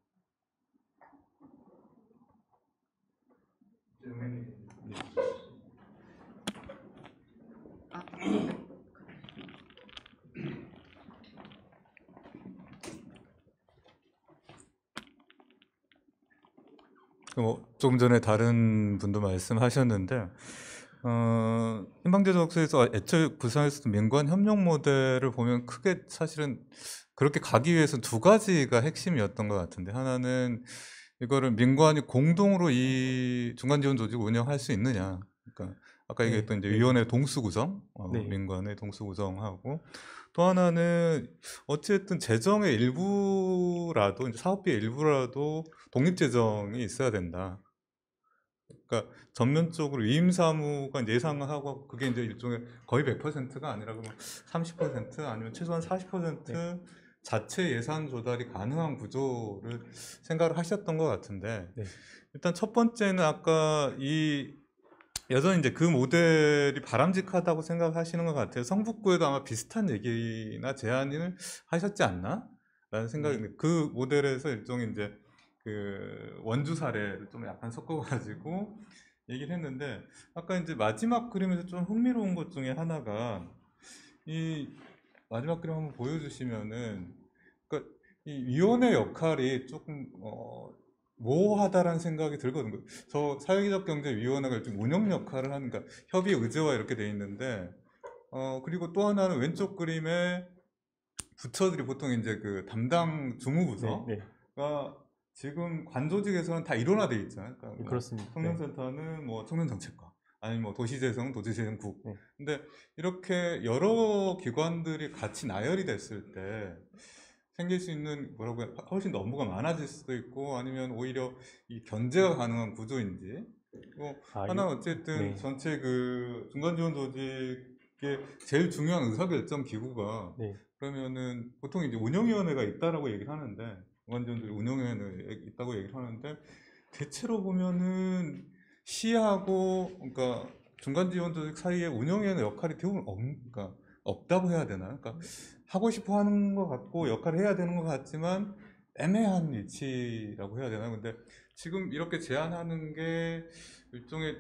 Speaker 5: 조금 전에 다른 분도 말씀하셨는데 희망제조업소에서 애초에 구상했었던 민관 협력 모델을 보면 크게 사실은 그렇게 가기 위해서 두 가지가 핵심이었던 것 같은데, 하나는 이거를 민관이 공동으로 이 중간 지원 조직을 운영할 수 있느냐. 그러니까 아까
Speaker 2: 네,
Speaker 5: 얘기했던 이제
Speaker 2: 네.
Speaker 5: 위원회 동수 구성,
Speaker 2: 네.
Speaker 5: 민관의 동수 구성하고, 또 하나는 어쨌든 재정의 일부라도, 이제 사업비의 일부라도 독립 재정이 있어야 된다. 그러니까 전면적으로 위임 사무가 이제 예상하고, 그게 이제 일종의 거의 100%가 아니라 그러면 30% 아니면 최소한 40% 자체 예산 조달이 가능한 구조를 생각을 하셨던 것 같은데,
Speaker 2: 네.
Speaker 5: 일단 첫 번째는 아까 여전히 이제 그 모델이 바람직하다고 생각하시는 것 같아요. 성북구에도 아마 비슷한 얘기나 제안을 하셨지 않나? 라는 생각이 드는데, 그 모델에서 일종의 이제 그 원주 사례를 좀 약간 섞어가지고 얘기를 했는데, 아까 이제 마지막 그림에서 좀 흥미로운 것 중에 하나가, 이 마지막 그림 한번 보여주시면은, 그러니까 이 위원회 역할이 조금 모호하다라는 생각이 들거든요. 저 사회적 경제위원회가 좀 운영 역할을 하는, 그러니까 협의 의제화 이렇게 돼 있는데, 그리고 또 하나는 왼쪽 그림에 부처들이 보통 이제 그 담당 주무부서가
Speaker 2: 네,
Speaker 5: 지금 관조직에서는 다 일원화돼 있잖아요. 그러니까
Speaker 2: 네.
Speaker 5: 뭐
Speaker 2: 그렇습니다. 네.
Speaker 5: 청년센터는 뭐 청년정책과, 아니면 뭐 도시재생, 도시재생국.
Speaker 2: 네.
Speaker 5: 근데 이렇게 여러 기관들이 같이 나열이 됐을 때 생길 수 있는, 뭐라고 해야, 훨씬 더 업무가 많아질 수도 있고, 아니면 오히려 이 견제가 가능한 구조인지. 뭐 하나 어쨌든
Speaker 2: 네.
Speaker 5: 전체 그 중간지원 조직의 제일 중요한 의사결정 기구가,
Speaker 2: 네.
Speaker 5: 그러면은 보통 이제 운영위원회가 있다라고 얘기를 하는데, 중간지원 조직 운영위원회가 있다고 얘기를 하는데, 대체로 보면은 시하고, 그러니까 중간지원 조직 사이에 운영위원회 역할이 대부분 그러니까 없다고 해야 되나? 그러니까 하고 싶어 하는 것 같고 역할을 해야 되는 것 같지만 애매한 위치라고 해야 되나? 근데 지금 이렇게 제안하는 게 일종의,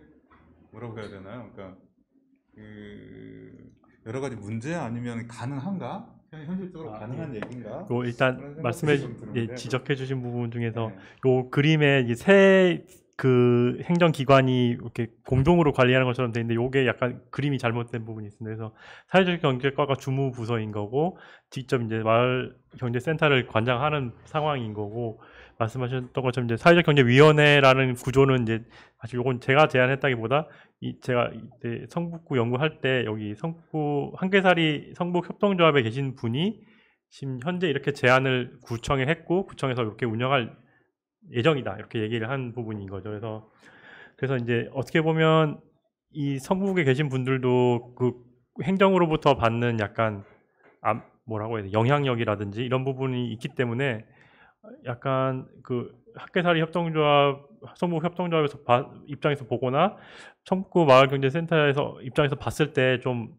Speaker 5: 뭐라고 해야 되나요? 그러니까 그 여러 가지 문제, 아니면 가능한가? 현실적으로 가능한 얘기인가?
Speaker 2: 일단
Speaker 5: 그런
Speaker 2: 말씀해
Speaker 5: 생각이 좀 드는데.
Speaker 2: 지적해 주신 부분 중에서
Speaker 5: 네.
Speaker 2: 요 그림에 새 그 행정기관이 이렇게 공동으로 관리하는 것처럼 돼 있는데, 요게 약간 그림이 잘못된 부분이 있습니다. 그래서 사회적 경제과가 주무 부서인 거고, 직접 이제 마을 경제센터를 관장하는 상황인 거고, 말씀하셨던 것처럼 이제 사회적 경제위원회라는 구조는 이제 사실 요건 제가 제안했다기보다 제가 이때 성북구 연구할 때 여기 성북구 한계사리 성북협동조합에 계신 분이 지금 현재 이렇게 제안을 구청에 했고, 구청에서 이렇게 운영할 예정이다 이렇게 얘기를 한 부분인 거죠. 그래서 이제 어떻게 보면 이 성북에 계신 분들도 그 행정으로부터 받는 약간 뭐라고 해야 돼, 영향력이라든지 이런 부분이 있기 때문에 약간 그 학계사리 협동조합, 성북 협동조합에서 입장에서 보거나 성북구 마을경제센터에서 입장에서 봤을 때 좀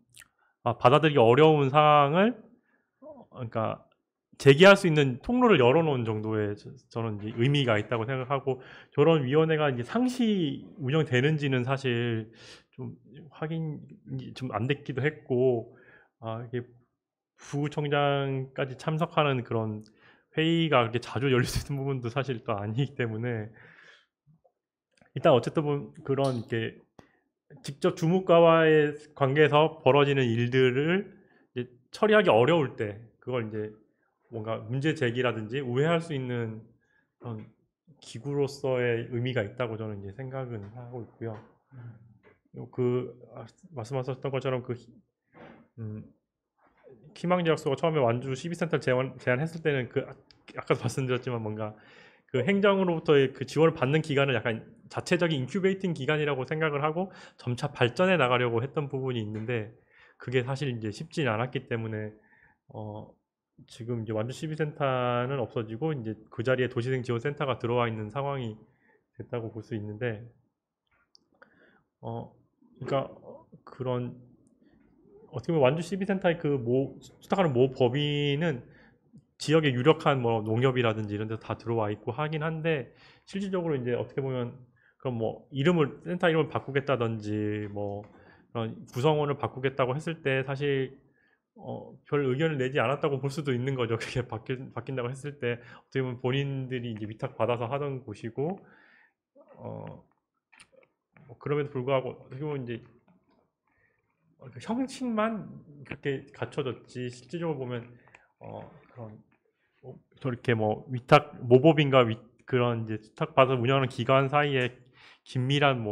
Speaker 2: 받아들이기 어려운 상황을 그러니까 제기할 수 있는 통로를 열어놓은 정도의 저는 이제 의미가 있다고 생각하고, 저런 위원회가 이제 상시 운영되는지는 사실 좀 확인이 좀 안 됐기도 했고, 이게 부구청장까지 참석하는 그런 회의가 그렇게 자주 열릴 수 있는 부분도 사실 또 아니기 때문에, 일단 어쨌든 그런 이렇게 직접 주무과와의 관계에서 벌어지는 일들을 이제 처리하기 어려울 때 그걸 이제 뭔가 문제 제기라든지 우회할 수 있는 그런 기구로서의 의미가 있다고 저는 이제 생각은 하고 있고요. 말씀하셨던 것처럼 희망제약소가 처음에 완주 CB센터 제안했을 때는 아까도 말씀드렸지만 뭔가 그 행정으로부터의 그 지원을 받는 기간을 약간 자체적인 인큐베이팅 기간이라고 생각을 하고 점차 발전해 나가려고 했던 부분이 있는데, 그게 사실 이제 쉽지는 않았기 때문에 지금 이제 완주 CB센터는 없어지고 이제 그 자리에 도시생 지원센터가 들어와 있는 상황이 됐다고 볼 수 있는데, 그러니까 그런 어떻게 보면 완주 CB센터의 수탁하는 모 법인은 지역의 유력한 뭐 농협이라든지 이런 데서 다 들어와 있고 하긴 한데, 실질적으로 이제 어떻게 보면 그럼 뭐 센터 이름을 바꾸겠다든지 뭐 그런 구성원을 바꾸겠다고 했을 때 사실 별 의견을 내지 않았다고 볼 수도 있는 거죠. 그게 바뀐다고 했을 때 어떻게 보면 본인들이 이제 위탁 받아서 하던 곳이고, 뭐 그럼에도 불구하고 어떻게 보면 이제 그 형식만 그렇게 갖춰졌지 실질적으로 보면 그런 저렇게 뭐 위탁 모법인가 그런 이제 위탁 받아 운영하는 기관 사이에 긴밀한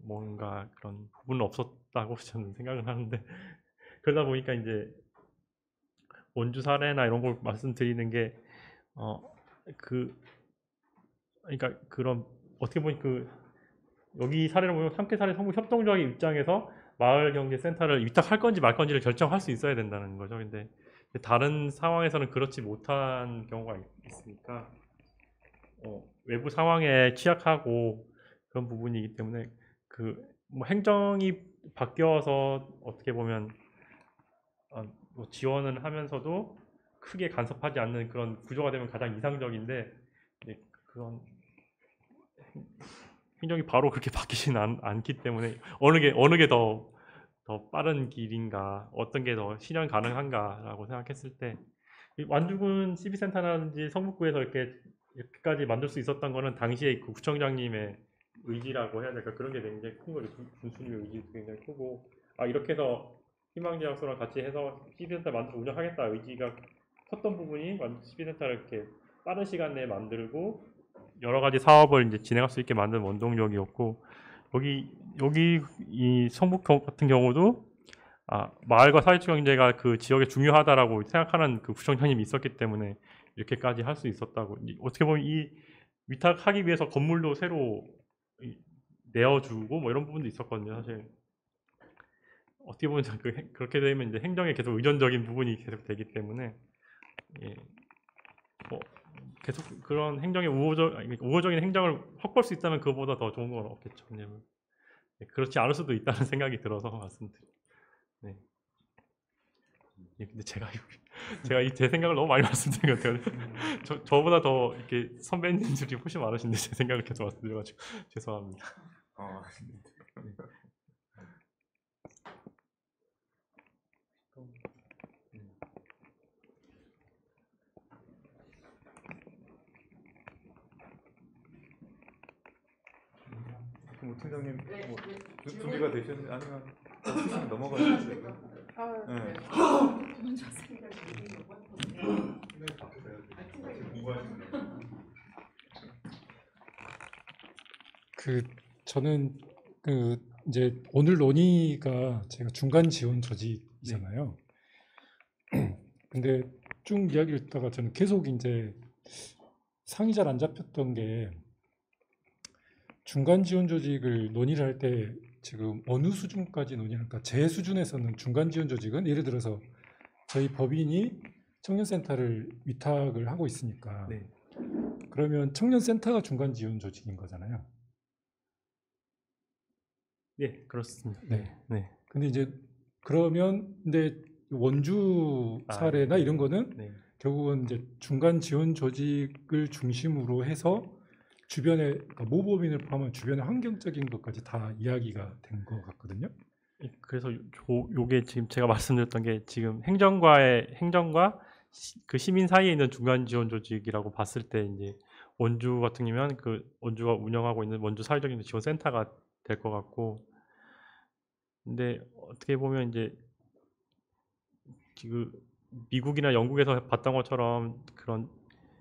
Speaker 2: 뭔가 그런 부분은 없었다고 저는 생각을 하는데 그러다 보니까 이제 원주 사례나 이런 걸 말씀드리는 게 그러니까 그런 어떻게 보니 여기 사례를 보면 삼계 사례 성북 협동조합의 입장에서 마을경제센터를 위탁할 건지 말 건지를 결정할 수 있어야 된다는 거죠. 근데 다른 상황에서는 그렇지 못한 경우가 있으니까 외부 상황에 취약하고 그런 부분이기 때문에 뭐 행정이 바뀌어서 어떻게 보면 뭐 지원을 하면서도 크게 간섭하지 않는 그런 구조가 되면 가장 이상적인데 그런 행정이 바로 그렇게 바뀌지는 않기 때문에 어느 게 더 빠른 길인가 어떤 게 더 실현 가능한가라고 생각했을 때 완주군 CB센터라든지 성북구에서 이렇게까지 만들 수 있었던 거는 당시에 그 구청장님의 의지라고 해야 될까 그런 게 굉장히 큰 거죠. 군수님의 의지도 굉장히 크고 이렇게 해서 희망지향소랑 같이 해서 CB센터 만들어 운영하겠다 의지가 컸던 부분이 CB센터를 이렇게 빠른 시간 내에 만들고 여러 가지 사업을 이제 진행할 수 있게 만든 원동력이었고 여기 이 성북 같은 경우도 마을과 사회적 경제가 그 지역에 중요하다라고 생각하는 그 구청장님이 있었기 때문에 이렇게까지 할 수 있었다고 어떻게 보면 이 위탁하기 위해서 건물도 새로 내어주고 뭐 이런 부분도 있었거든요. 사실 어떻게 보면 그렇게 되면 이제 행정에 계속 의존적인 부분이 계속 되기 때문에 계속 그런 행정의 우호적인 행정을 확보할 수 있다면 그거보다 더 좋은 건 없겠죠. 왜냐면 그렇지 않을 수도 있다는 생각이 들어서 말씀드려요. 네. 근데 제가 제 생각을 너무 많이 말씀드린 것 같아요. 저보다 더 이렇게 선배님들이 훨씬 많으신데 제 생각을 계속 말씀드려가지고 죄송합니다.
Speaker 5: 뭐 팀장님 뭐 준비가 되셨는지 아니면 없으시면 넘어가시면 돼요. 네.
Speaker 3: 저는 이제 오늘 논의가 제가 중간 지원 조직이잖아요. 근데 쭉 이야기를 듣다가 저는 계속 이제 상이 잘 안 잡혔던 게 중간 지원 조직을 논의를 할 때 지금 어느 수준까지 논의할까? 제 수준에서는 중간 지원 조직은 예를 들어서 저희 법인이 청년센터를 위탁을 하고 있으니까
Speaker 2: 네.
Speaker 3: 그러면 청년센터가 중간 지원 조직인 거잖아요.
Speaker 2: 네, 그렇습니다.
Speaker 3: 네. 근데 이제 그러면 근데 원주 사례나 이런 거는 결국은 이제 중간 지원 조직을 중심으로 해서 주변에 그러니까 모법인을 포함한 주변의 환경적인 것까지 다 이야기가 된 것 같거든요.
Speaker 2: 그래서 요게 지금 제가 말씀드렸던 게 지금 행정과 그 시민 사이에 있는 중간 지원 조직이라고 봤을 때 이제 원주 같은 경우면 그 원주가 운영하고 있는 원주 사회적인 지원 센터가 될 것 같고 근데 어떻게 보면 이제 지금 미국이나 영국에서 봤던 것처럼 그런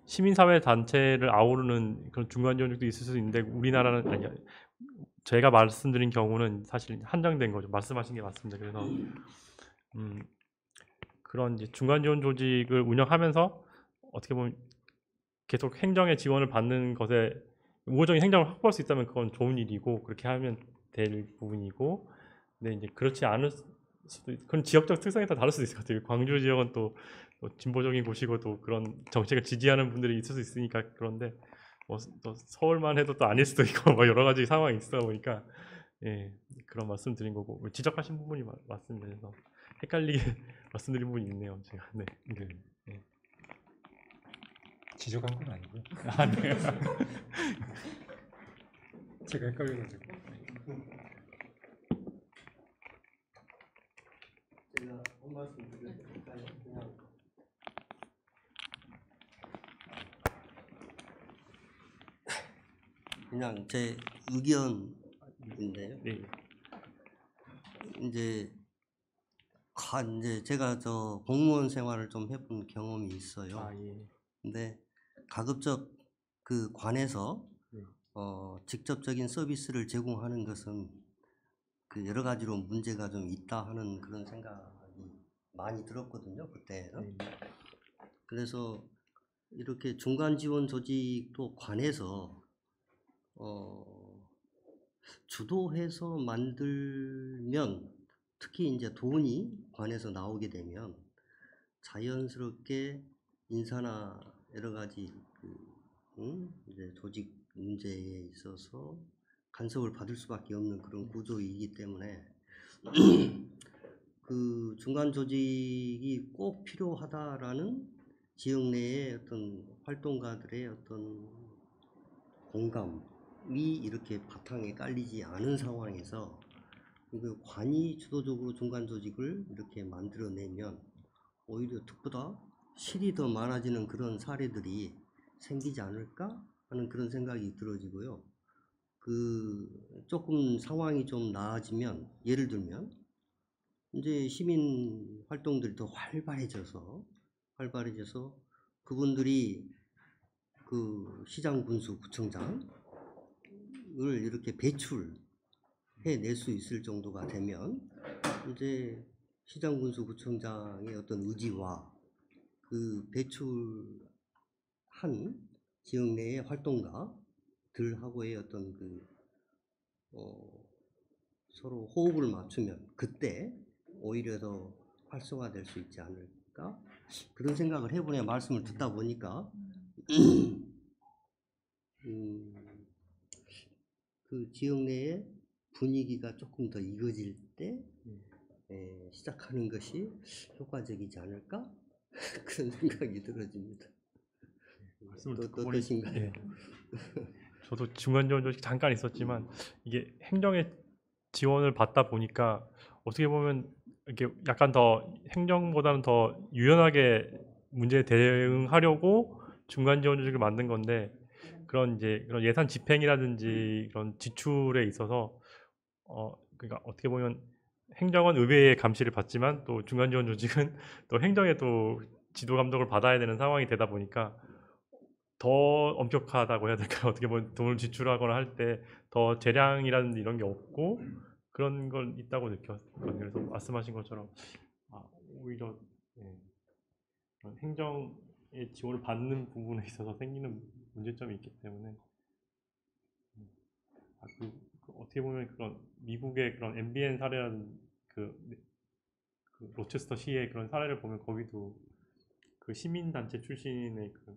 Speaker 2: 시민사회 단체를 아우르는 그런 중간 지원직도 있을 수 있는데 우리나라는 아니 제가 말씀드린 경우는 사실 한정된 거죠. 말씀하신 게 맞습니다. 그래서 그런 이제 중간 지원 조직을 운영하면서 어떻게 보면 계속 행정의 지원을 받는 것에 우호적인 행정을 확보할 수 있다면 그건 좋은 일이고 그렇게 하면 될 부분이고 근데 이제 그렇지 않을 수도 그런 지역적 특성이 다 다를 수도 있을 것 같아요. 광주 지역은 또 진보적인 곳이고 또 그런 정책을 지지하는 분들이 있을 수 있으니까 그런데 또 서울만 해도 또 아닐 수도 있고 뭐 여러 가지 상황이 있어 보니까 그런 말씀드린 거고 지적하신 부분이 맞습니다. 그래서 헷갈리게 말씀드린 부분이 있네요. 제가 네.
Speaker 3: 지적한 건 아니고요.
Speaker 2: 네.
Speaker 3: 제가 헷갈려가지고.
Speaker 6: 제가 한 말씀 드릴까요? 그냥 제 의견인데요.
Speaker 2: 네.
Speaker 6: 이제 이제 제가 저 공무원 생활을 좀 해본 경험이 있어요.
Speaker 2: 아, 예.
Speaker 6: 근데 가급적 그 관에서
Speaker 2: 네.
Speaker 6: 직접적인 서비스를 제공하는 것은 그 여러 가지로 문제가 좀 있다 하는 그런 생각이 많이 들었거든요, 그때는.
Speaker 2: 네.
Speaker 6: 그래서 이렇게 중간 지원 조직도 관에서 주도해서 만들면, 특히 이제 돈이 관에서 나오게 되면 자연스럽게 인사나 여러 가지 이제 조직 문제에 있어서 간섭을 받을 수밖에 없는 그런 구조이기 때문에 그 중간 조직이 꼭 필요하다라는 지역 내의 어떤 활동가들의 어떤 공감이 이렇게 바탕에 깔리지 않은 상황에서 그 관이 주도적으로 중간 조직을 이렇게 만들어내면 오히려 특보다 실이 더 많아지는 그런 사례들이 생기지 않을까 하는 그런 생각이 들어지고요. 그 조금 상황이 좀 나아지면, 예를 들면 이제 시민 활동들이 더 활발해져서 그분들이 그 시장 군수 구청장을 이렇게 배출해낼 수 있을 정도가 되면 이제 시장 군수 구청장의 어떤 의지와 그 배출한 지역 내의 활동가들하고의 어떤 그 서로 호흡을 맞추면 그때 오히려 더 활성화될 수 있지 않을까, 그런 생각을 해보냐 말씀을 듣다 보니까 그 지역 내의 분위기가 조금 더 익어질 때 시작하는 것이 효과적이지 않을까 그런 생각이 들어집니다.
Speaker 2: 말씀을
Speaker 6: 또
Speaker 2: 듣고 보니
Speaker 6: 어떠신가요?
Speaker 2: 예. 저도 중간 지원 조직 잠깐 있었지만 이게 행정의 지원을 받다 보니까 어떻게 보면 이렇게 약간 더 행정보다는 더 유연하게 문제에 대응하려고 중간 지원 조직을 만든 건데, 그런 예산 집행이라든지 그런 지출에 있어서 그러니까 어떻게 보면 행정은 의회의 감시를 받지만 또 중간 지원 조직은 또 행정의 또 지도 감독을 받아야 되는 상황이 되다 보니까 더 엄격하다고 해야 될까요? 어떻게 보면 돈을 지출하거나 할 때 더 재량이라든지 이런 게 없고 그런 건 있다고 느꼈거든요. 그래서 말씀하신 것처럼 오히려 그런 행정의 지원을 받는 부분에 있어서 생기는 문제점이 있기 때문에 어떻게 보면 그런 미국의 그런 MBN 사례라는 그 로체스터 시의 그런 사례를 보면 거기도 그 시민단체 출신의 그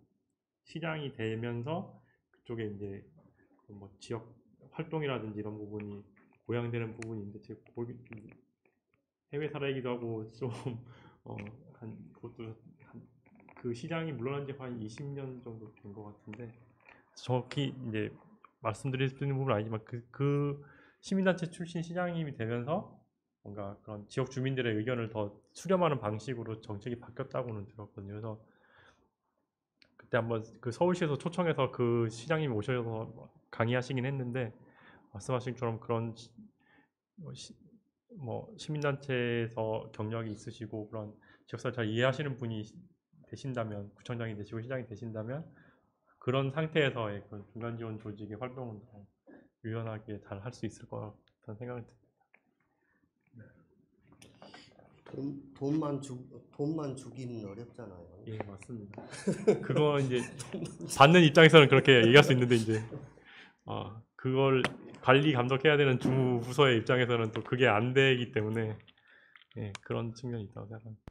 Speaker 2: 시장이 되면서 그쪽에 이제 뭐 지역 활동이라든지 이런 부분이 고양되는 부분인데, 제가 거기 해외 사례이기도 하고 그것도 그 시장이 물러난 지 한 20년 정도 된 것 같은데, 정확히 이제 말씀드릴 수 있는 부분은 아니지만 그 시민단체 출신 시장님이 되면서 뭔가 그런 지역 주민들의 의견을 더 수렴하는 방식으로 정책이 바뀌었다고는 들었거든요. 그래서 그때 한번 그 서울시에서 초청해서 그 시장님이 오셔서 강의하시긴 했는데, 말씀하신 것처럼 그런 시민단체에서 경력이 있으시고 그런 지역사를 잘 이해하시는 분이 되신다면, 구청장이 되시고 시장이 되신다면 그런 상태에서의 그런 중간 지원 조직의 활동은 더 유연하게 잘 할 수 있을 것 같다는 생각이 듭니다.
Speaker 6: 돈만 주기는 어렵잖아요.
Speaker 2: 예, 맞습니다. 그거 이제 받는 입장에서는 그렇게 얘기할 수 있는데, 이제 그걸 관리 감독해야 되는 주무부서의 입장에서는 또 그게 안 되기 때문에 그런 측면이 있다고 생각합니다.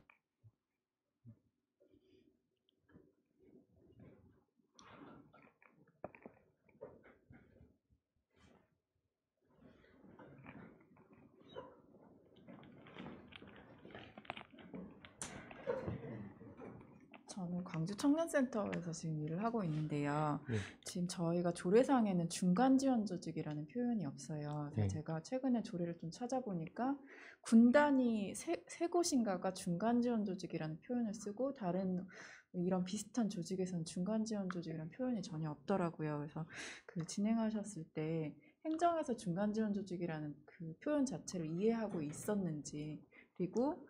Speaker 7: 저는 광주 청년센터에서 지금 일을 하고 있는데요.
Speaker 2: 네.
Speaker 7: 지금 저희가 조례상에는 중간 지원 조직이라는 표현이 없어요. 그래서
Speaker 2: 네.
Speaker 7: 제가 최근에 조례를 좀 찾아보니까 군단이 세 곳인가가 중간 지원 조직이라는 표현을 쓰고, 다른 이런 비슷한 조직에서는 중간 지원 조직이라는 표현이 전혀 없더라고요. 그래서 그 진행하셨을 때 행정에서 중간 지원 조직이라는 그 표현 자체를 이해하고 있었는지, 그리고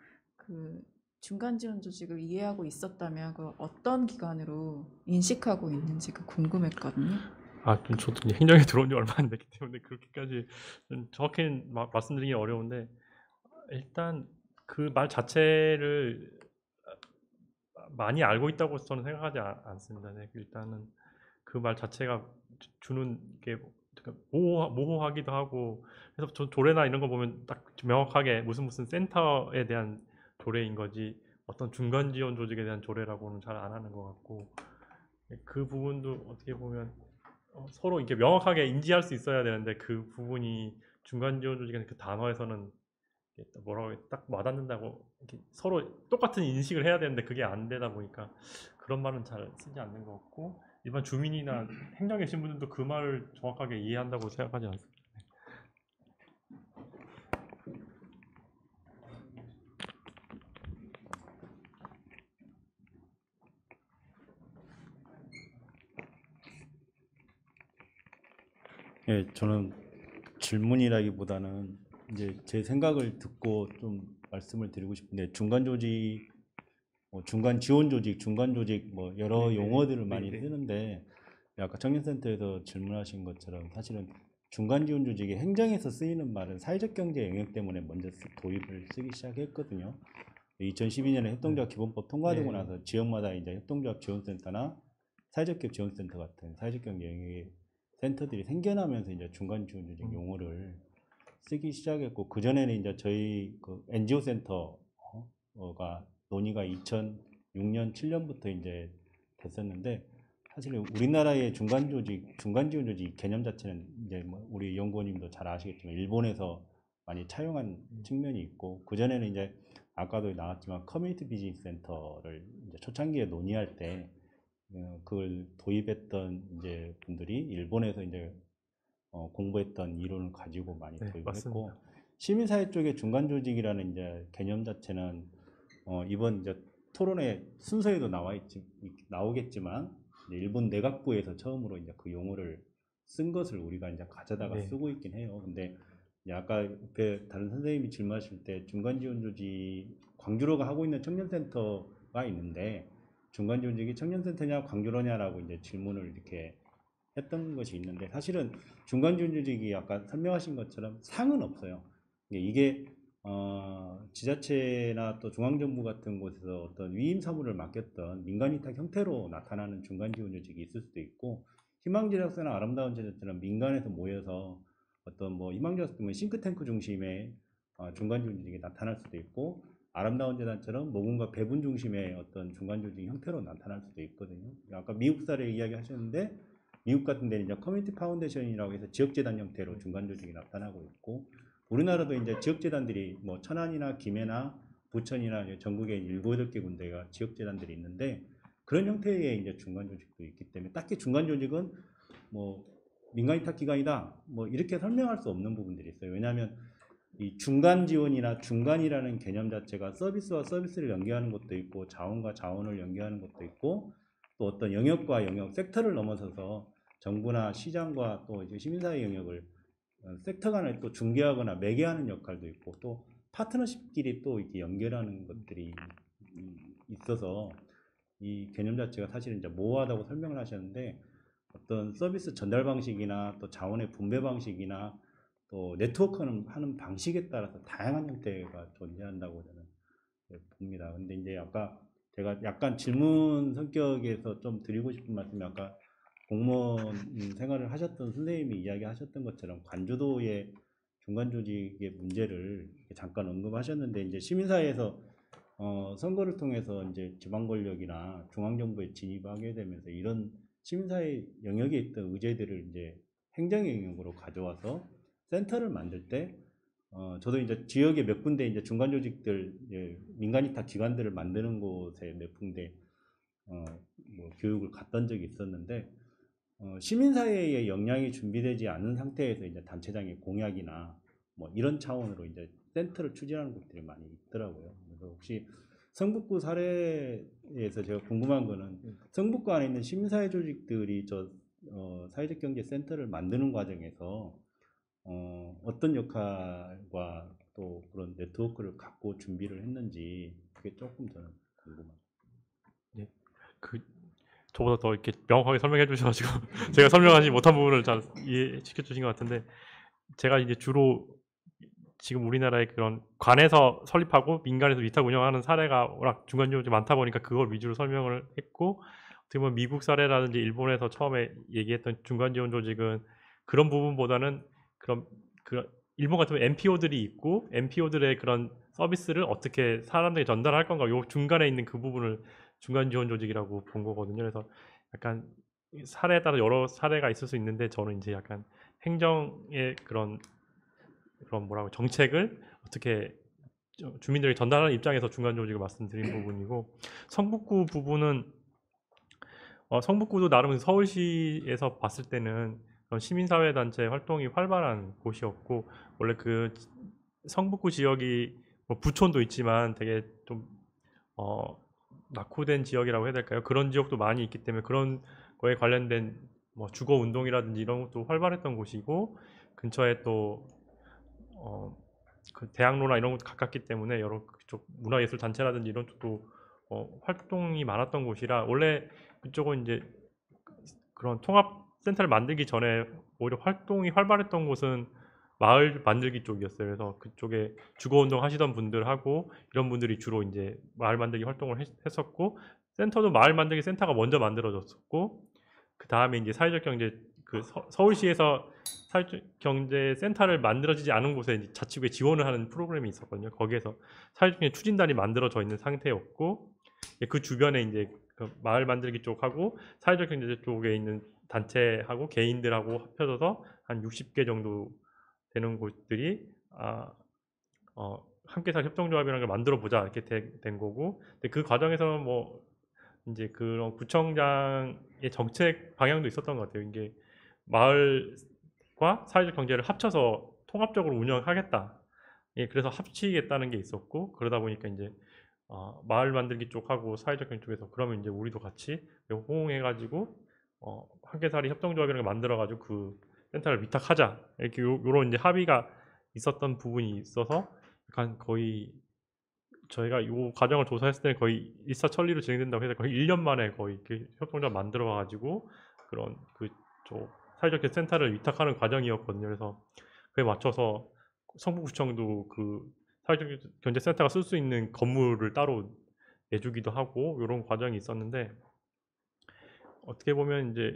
Speaker 7: 그 중간 지원 조직을 이해하고 있었다면 그 어떤 기관으로 인식하고 있는지 그 궁금했거든요.
Speaker 2: 좀 저도 이제 행정에 들어온 지 얼마 안 됐기 때문에 그렇게까지 좀 정확히 말씀드리기 어려운데, 일단 그 말 자체를 많이 알고 있다고 저는 생각하지 않습니다. 네, 일단은 그 말 자체가 주는 게 모호하기도 하고, 그래서 저 조례나 이런 거 보면 딱 명확하게 무슨 센터에 대한 조례인 거지 어떤 중간 지원 조직에 대한 조례라고는 잘 안 하는 것 같고, 그 부분도 어떻게 보면 서로 이렇게 명확하게 인지할 수 있어야 되는데, 그 부분이 중간 지원 조직의 그 단어에서는 뭐라고 딱 와닿는다고 이렇게 서로 똑같은 인식을 해야 되는데 그게 안 되다 보니까 그런 말은 잘 쓰지 않는 것 같고, 일반 주민이나 행정에 계신 분들도 그 말을 정확하게 이해한다고 생각하지 않습니다.
Speaker 8: 예, 저는 질문이라기보다는 이제 제 생각을 듣고 좀 말씀을 드리고 싶은데, 중간 조직, 중간 지원 조직, 중간 조직 뭐 여러
Speaker 2: 네네.
Speaker 8: 용어들을 많이
Speaker 2: 네네.
Speaker 8: 쓰는데, 아까 청년센터에서 질문하신 것처럼 사실은 중간 지원 조직이 행정에서 쓰이는 말은 사회적 경제 영역 때문에 먼저 도입을 쓰기 시작했거든요. 2012년에 협동조합 기본법 통과되고
Speaker 2: 네.
Speaker 8: 나서 지역마다 이제 협동조합 지원센터나 사회적 기업 지원센터 같은 사회적 경제 영역의 센터들이 생겨나면서 이제 중간 지원 조직 용어를 쓰기 시작했고, 그 전에는 이제 저희 그 NGO 센터가 논의가 2006년 7년부터 이제 됐었는데, 사실 우리나라의 중간 지원 조직 개념 자체는 이제 뭐 우리 연구원님도 잘 아시겠지만 일본에서 많이 차용한 측면이 있고, 그 전에는 이제 아까도 나왔지만 커뮤니티 비즈니스 센터를 이제 초창기에 논의할 때 그걸 도입했던 이제 분들이 일본에서 이제 공부했던 이론을 가지고 많이
Speaker 2: 네,
Speaker 8: 도입을
Speaker 2: 맞습니다.
Speaker 8: 했고, 시민사회 쪽의 중간 조직이라는 이제 개념 자체는 이번 이제 토론회 순서에도 나오겠지만 이제 일본 내각부에서 처음으로 이제 그 용어를 쓴 것을 우리가 이제 가져다가
Speaker 2: 네.
Speaker 8: 쓰고 있긴 해요. 근데 이제 아까 옆에 다른 선생님이 질문하실 때 중간 지원 조직 광주로가 하고 있는 청년센터가 있는데, 중간 지원 조직이 청년센터냐 광주로냐라고 이제 질문을 이렇게 했던 것이 있는데, 사실은 중간 지원 조직이 아까 설명하신 것처럼 상은 없어요. 이게 지자체나 또 중앙정부 같은 곳에서 어떤 위임 사무를 맡겼던 민간위탁 형태로 나타나는 중간 지원 조직이 있을 수도 있고, 희망제작소나 아름다운 제작처럼 민간에서 모여서 어떤 뭐 희망제작소면 싱크탱크 중심의 중간 지원 조직이 나타날 수도 있고, 아름다운 재단처럼 모금과 배분 중심의 어떤 중간 조직 형태로 나타날 수도 있거든요. 아까 미국 사례 이야기 하셨는데, 미국 같은 데는 이제 커뮤니티 파운데이션이라고 해서 지역재단 형태로 중간 조직이 나타나고 있고, 우리나라도 이제 지역재단들이 뭐 천안이나 김해나 부천이나 전국에 7, 8개 군데가 지역재단들이 있는데, 그런 형태의 이제 중간 조직도 있기 때문에 딱히 중간 조직은 뭐 민간위탁 기관이다 뭐 이렇게 설명할 수 없는 부분들이 있어요. 왜냐하면 이 중간 지원이나 중간이라는 개념 자체가 서비스와 서비스를 연계하는 것도 있고, 자원과 자원을 연계하는 것도 있고, 또 어떤 영역과 영역, 섹터를 넘어서서 정부나 시장과 또 이제 시민사회 영역을 섹터 간에 또 중개하거나 매개하는 역할도 있고, 또 파트너십끼리 또 이렇게 연결하는 것들이 있어서 이 개념 자체가 사실은 이제 모호하다고 설명을 하셨는데, 어떤 서비스 전달 방식이나 또 자원의 분배 방식이나 또 네트워크는 하는 방식에 따라서 다양한 형태가 존재한다고 저는 봅니다. 근데 이제 아까 제가 약간 질문 성격에서 좀 드리고 싶은 말씀이, 아까 공무원 생활을 하셨던 선생님이 이야기하셨던 것처럼 관주도의 중간 조직의 문제를 잠깐 언급하셨는데, 이제 시민사회에서 선거를 통해서 이제 지방 권력이나 중앙 정부에 진입하게 되면서 이런 시민사회 영역에 있던 의제들을 이제 행정의 영역으로 가져와서 센터를 만들 때, 저도 이제 지역에 몇 군데 이제 중간 조직들, 민간위탁 기관들을 만드는 곳에 몇 군데 뭐 교육을 갔던 적이 있었는데, 시민사회의 역량이 준비되지 않은 상태에서 이제 단체장의 공약이나 뭐 이런 차원으로 이제 센터를 추진하는 곳들이 많이 있더라고요. 그래서 혹시 성북구 사례에서 제가 궁금한 거는, 성북구 안에 있는 시민사회 조직들이 사회적 경제 센터를 만드는 과정에서 어떤 역할과 또 그런 네트워크를 갖고 준비를 했는지 그게 조금 저는 궁금합니다.
Speaker 2: 그 저보다 더 이렇게 명확하게 설명해 주셔가지고 제가 설명하지 못한 부분을 잘 이해시켜 주신 것 같은데, 제가 이제 주로 지금 우리나라의 그런 관에서 설립하고 민간에서 위탁 운영하는 사례가 워낙 중간지원이 많다 보니까 그걸 위주로 설명을 했고, 어떻게 보면 미국 사례라든지 일본에서 처음에 얘기했던 중간지원 조직은 그런 부분보다는 그런 일본 같으면 NPO들이 있고 NPO들의 그런 서비스를 어떻게 사람들에게 전달할 건가, 요 중간에 있는 그 부분을 중간지원 조직이라고 본 거거든요. 그래서 약간 사례에 따라 여러 사례가 있을 수 있는데, 저는 이제 약간 행정의 그런 뭐라고 정책을 어떻게 주민들에게 전달하는 입장에서 중간 조직을 말씀드린 부분이고, 성북구 부분은 성북구도 나름 서울시에서 봤을 때는 그런 시민사회 단체 활동이 활발한 곳이었고, 원래 그 성북구 지역이 뭐 부촌도 있지만 되게 좀 낙후된 지역이라고 해야 될까요? 그런 지역도 많이 있기 때문에 그런 거에 관련된 뭐 주거 운동이라든지 이런 것도 활발했던 곳이고, 근처에 또 그 대학로나 이런 것도 가깝기 때문에 여러 그쪽 문화예술 단체라든지 이런 쪽도 활동이 많았던 곳이라, 원래 그쪽은 이제 그런 통합센터를 만들기 전에 오히려 활동이 활발했던 곳은 마을 만들기 쪽이었어요. 그래서 그쪽에 주거운동 하시던 분들하고 이런 분들이 주로 이제 마을 만들기 활동을 했었고, 센터도 마을 만들기 센터가 먼저 만들어졌었고, 그 다음에 이제 사회적 경제 그 서울시에서 사회적 경제 센터를 만들어지지 않은 곳에 이제 자치구에 지원을 하는 프로그램이 있었거든요. 거기에서 사회적 경제 추진단이 만들어져 있는 상태였고, 그 주변에 이제 그 마을 만들기 쪽하고 사회적 경제 쪽에 있는 단체하고 개인들하고 합쳐져서 한 60개 정도 되는 곳들이 함께 살 협동조합이라는 걸 만들어 보자 이렇게 된 거고, 근데 그 과정에서는 뭐 이제 그런 구청장의 정책 방향도 있었던 것 같아요. 이게 마을과 사회적 경제를 합쳐서 통합적으로 운영하겠다. 예, 그래서 합치겠다는 게 있었고, 그러다 보니까 이제 마을 만들기 쪽하고 사회적 경제 쪽에서 그러면 이제 우리도 같이 호응해가지고 함께살이 협동조합이라는 걸 만들어가지고 그 센터를 위탁하자, 이렇게 요런 이제 합의가 있었던 부분이 있어서 약간 거의 저희가 이 과정을 조사했을 때는 거의 일사천리로 진행된다고 해서 거의 1년 만에 거의 이렇게 협동조합 만들어가지고 그런 그쪽 사회적 경제 센터를 위탁하는 과정이었거든요. 그래서 그에 맞춰서 성북구청도 그 사회적 경제 센터가 쓸 수 있는 건물을 따로 내주기도 하고 이런 과정이 있었는데, 어떻게 보면 이제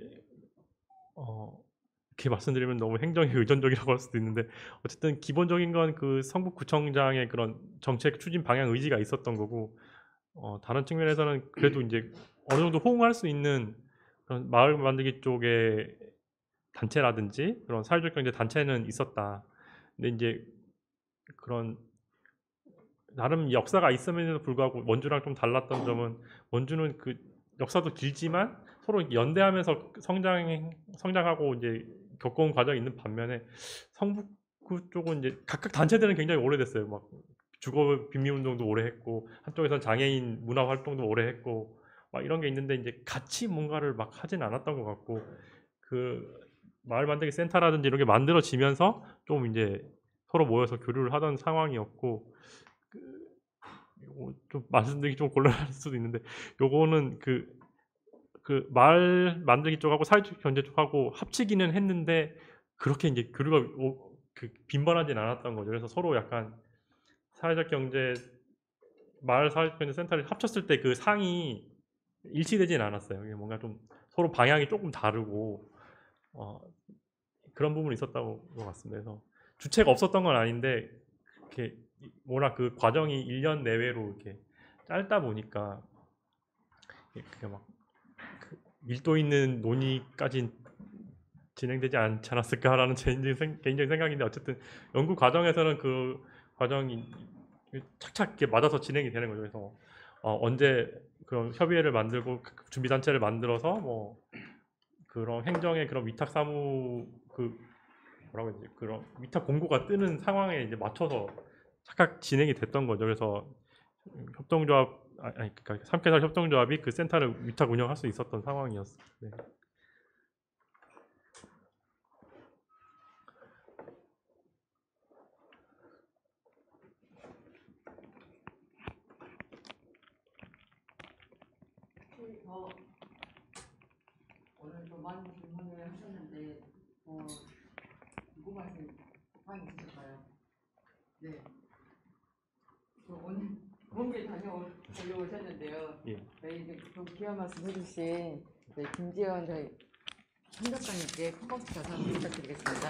Speaker 2: 이렇게 말씀드리면 너무 행정에 의존적이라고 할 수도 있는데, 어쨌든 기본적인 건 그 성북구청장의 그런 정책 추진 방향 의지가 있었던 거고, 다른 측면에서는 그래도 이제 어느 정도 호응할 수 있는 그런 마을 만들기 쪽의 단체라든지 그런 사회적 경제 단체는 있었다. 근데 이제 그런 나름 역사가 있음에도 불구하고 원주랑 좀 달랐던 점은, 원주는 그 역사도 길지만 서로 연대하면서 성장하고 이제 겪어온 과정이 있는 반면에, 성북구 쪽은 이제 각각 단체들은 굉장히 오래됐어요. 막 주거 빈민 운동도 오래 했고, 한쪽에서는 장애인 문화 활동도 오래 했고, 막 이런 게 있는데 이제 같이 뭔가를 막 하진 않았던 것 같고, 그 마을 만들기 센터라든지 이런 게 만들어지면서 좀 이제 서로 모여서 교류를 하던 상황이었고, 좀 말씀드리기 좀 곤란할 수도 있는데, 요거는 그 마을 만들기 쪽하고 사회적 경제 쪽하고 합치기는 했는데 그렇게 이제 교류가 빈번하진 않았던 거죠. 그래서 서로 약간 사회적 경제 마을 사회적 경제 센터를 합쳤을 때 그 상이 일치되진 않았어요. 이게 뭔가 좀 서로 방향이 조금 다르고 그런 부분이 있었다고 것 같습니다. 그래서 주체가 없었던 건 아닌데, 이렇게 워낙 그 과정이 1년 내외로 이렇게 짧다 보니까 그게 막 밀도 있는 논의까지 진행되지 않지 않았을까라는 제 개인적인 생각인데, 어쨌든 연구 과정에서는 그 과정이 착착 이렇게 맞아서 진행이 되는 거죠. 그래서 언제 그런 협의회를 만들고 준비 단체를 만들어서 뭐 그런 행정의 그런 위탁 사무 뭐라고 해야 되지, 그런 위탁 공고가 뜨는 상황에 이제 맞춰서 착각 진행이 됐던 거죠. 그래서 협동조합 그러니까 삼계살 협동조합이 그 센터를 위탁 운영할 수 있었던 상황이었어요. 네.
Speaker 1: 많은 질문을 하셨는데 궁금하신 사항이 있으실까요? 네. 오늘 먼길 다녀오셨는데요.
Speaker 2: 예.
Speaker 1: 저희 이제 귀한 말씀 해주신 저희 김재현 저희 현 작가님께 큰 박수 다시 한번 부탁드리겠습니다.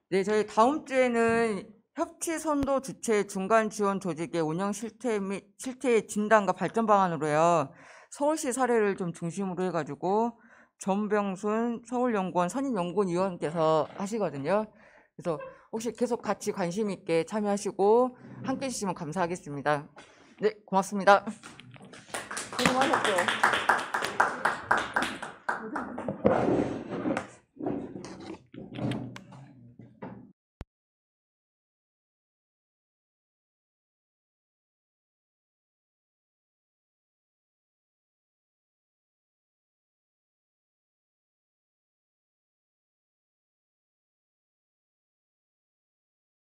Speaker 1: 네, 저희 다음 주에는 협치 선도 주체 중간 지원 조직의 운영 실태 및 실태의 진단과 발전 방안으로요. 서울시 사례를 좀 중심으로 해가지고 전병순 서울연구원 선임연구위원께서 하시거든요. 그래서 혹시 계속 같이 관심 있게 참여하시고 함께 해주시면 감사하겠습니다. 네, 고맙습니다. 고생하셨죠?